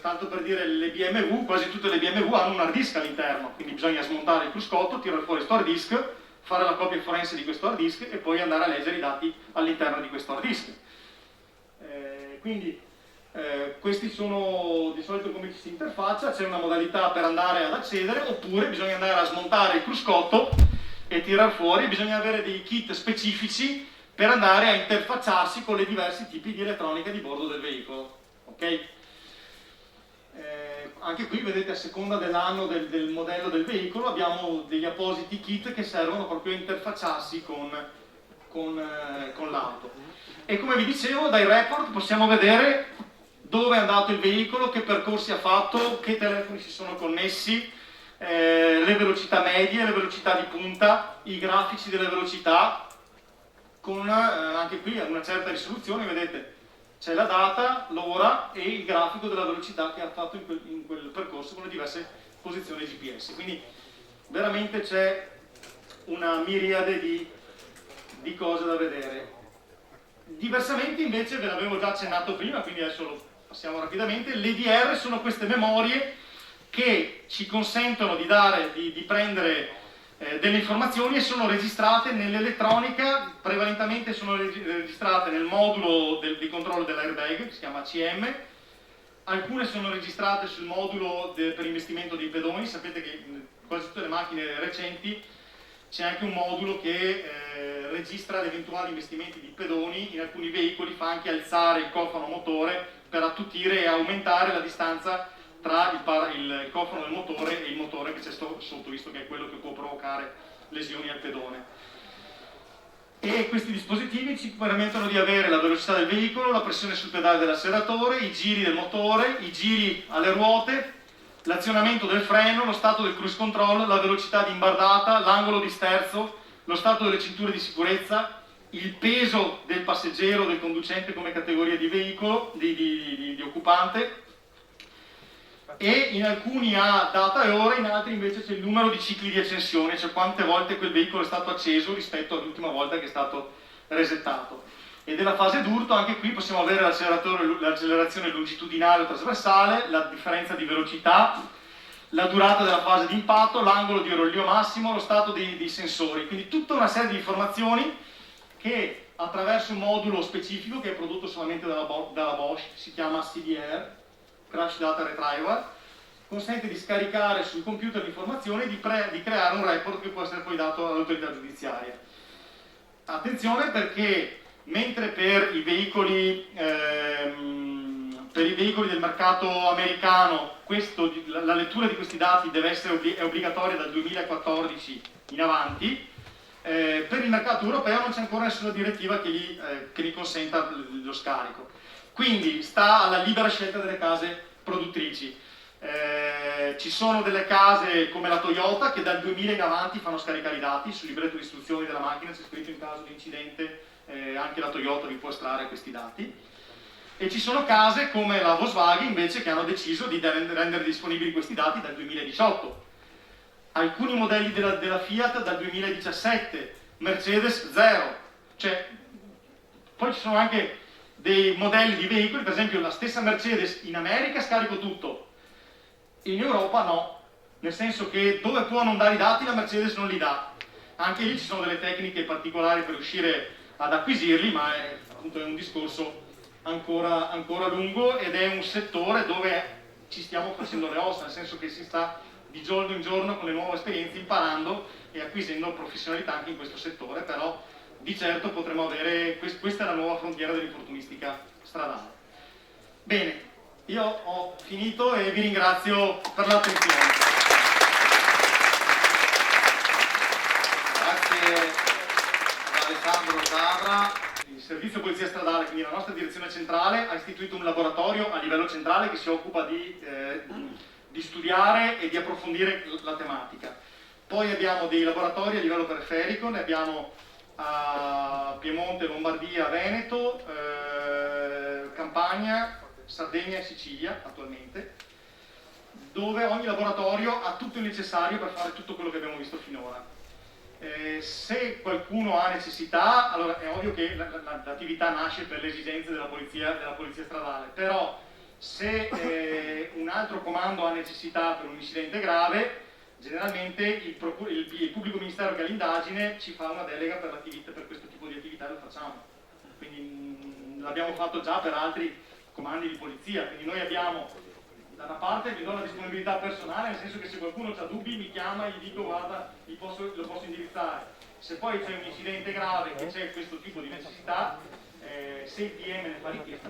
Tanto per dire, le BMW, quasi tutte le BMW hanno un hard disk all'interno, quindi bisogna smontare il cruscotto, tirare fuori questo hard disk, fare la copia forense di questo hard disk e poi andare a leggere i dati all'interno di questo hard disk. Questi sono di solito come ci si interfaccia, c'è una modalità per andare ad accedere, oppure bisogna andare a smontare il cruscotto e tirar fuori, bisogna avere dei kit specifici per andare a interfacciarsi con i diversi tipi di elettronica di bordo del veicolo. Okay? Anche qui vedete, a seconda dell'anno del modello del veicolo abbiamo degli appositi kit che servono proprio a interfacciarsi con l'auto. E come vi dicevo, dai report possiamo vedere dove è andato il veicolo, che percorsi ha fatto, che telefoni si sono connessi, le velocità medie, le velocità di punta, i grafici delle velocità, con anche qui una certa risoluzione. Vedete, c'è la data, l'ora e il grafico della velocità che ha fatto in quel percorso con le diverse posizioni GPS. Quindi veramente c'è una miriade di cose da vedere. Diversamente invece, ve l'avevo già accennato prima, quindi adesso lo passiamo rapidamente, le DDR sono queste memorie che ci consentono di prendere delle informazioni e sono registrate nell'elettronica, prevalentemente sono registrate nel modulo di controllo dell'airbag, che si chiama ACM, alcune sono registrate sul modulo per investimento dei pedoni. Sapete che in quasi tutte le macchine recenti c'è anche un modulo che registra gli eventuali investimenti di pedoni. In alcuni veicoli fa anche alzare il cofano motore per attutire e aumentare la distanza tra il cofano del motore e il motore che c'è sotto, visto che è quello che può provocare lesioni al pedone. E questi dispositivi ci permettono di avere la velocità del veicolo, la pressione sul pedale dell'acceleratore, i giri del motore, i giri alle ruote, l'azionamento del freno, lo stato del cruise control, la velocità di imbardata, l'angolo di sterzo, lo stato delle cinture di sicurezza, il peso del passeggero, del conducente come categoria di veicolo, di occupante, e in alcuni ha data e ora, in altri invece c'è il numero di cicli di accensione, cioè quante volte quel veicolo è stato acceso rispetto all'ultima volta che è stato resettato. E della fase d'urto, anche qui possiamo avere l'accelerazione longitudinale o trasversale, la differenza di velocità, la durata della fase di impatto, l'angolo di rollio massimo, lo stato dei sensori. Quindi tutta una serie di informazioni che attraverso un modulo specifico che è prodotto solamente dalla Bosch, si chiama CDR, Crash Data Retriever, consente di scaricare sul computer l'informazione e di creare un report che può essere poi dato all'autorità giudiziaria. Attenzione, perché mentre per i veicoli del mercato americano la lettura di questi dati è obbligatoria dal 2014 in avanti, per il mercato europeo non c'è ancora nessuna direttiva che gli consenta lo scarico. Quindi sta alla libera scelta delle case produttrici. Ci sono delle case come la Toyota che dal 2000 in avanti fanno scaricare i dati. Sul libretto di istruzioni della macchina c'è scritto: in caso di incidente anche la Toyota vi può estrarre questi dati. E ci sono case come la Volkswagen invece che hanno deciso di rendere disponibili questi dati dal 2018. Alcuni modelli della Fiat dal 2017, Mercedes 0. Poi ci sono anche dei modelli di veicoli, per esempio la stessa Mercedes in America scarico tutto, in Europa no, nel senso che dove può non dare i dati la Mercedes non li dà. Anche lì ci sono delle tecniche particolari per riuscire ad acquisirli, ma è un discorso ancora lungo, ed è un settore dove ci stiamo facendo le ossa, nel senso che si sta di giorno in giorno con le nuove esperienze imparando e acquisendo professionalità anche in questo settore, però di certo potremo avere, questa è la nuova frontiera dell'infortunistica stradale. Bene, io ho finito e vi ringrazio per l'attenzione. Grazie ad Alessandro Zavra. Il servizio polizia stradale, quindi la nostra direzione centrale, ha istituito un laboratorio a livello centrale che si occupa di studiare e di approfondire la tematica. Poi abbiamo dei laboratori a livello periferico, ne abbiamo a Piemonte, Lombardia, Veneto, Campania, Sardegna e Sicilia attualmente, dove ogni laboratorio ha tutto il necessario per fare tutto quello che abbiamo visto finora. Se qualcuno ha necessità, allora è ovvio che l'attività nasce per le esigenze della polizia stradale, però se un altro comando ha necessità per un incidente grave, generalmente il pubblico ministero che ha l'indagine ci fa una delega per questo tipo di attività e lo facciamo. Quindi l'abbiamo fatto già per altri comandi di polizia, quindi noi abbiamo da una parte vi do la disponibilità personale, nel senso che se qualcuno ha dubbi mi chiama e gli dico guarda, lo posso indirizzare. Se poi c'è un incidente grave che c'è questo tipo di necessità, se il PM ne fa richiesta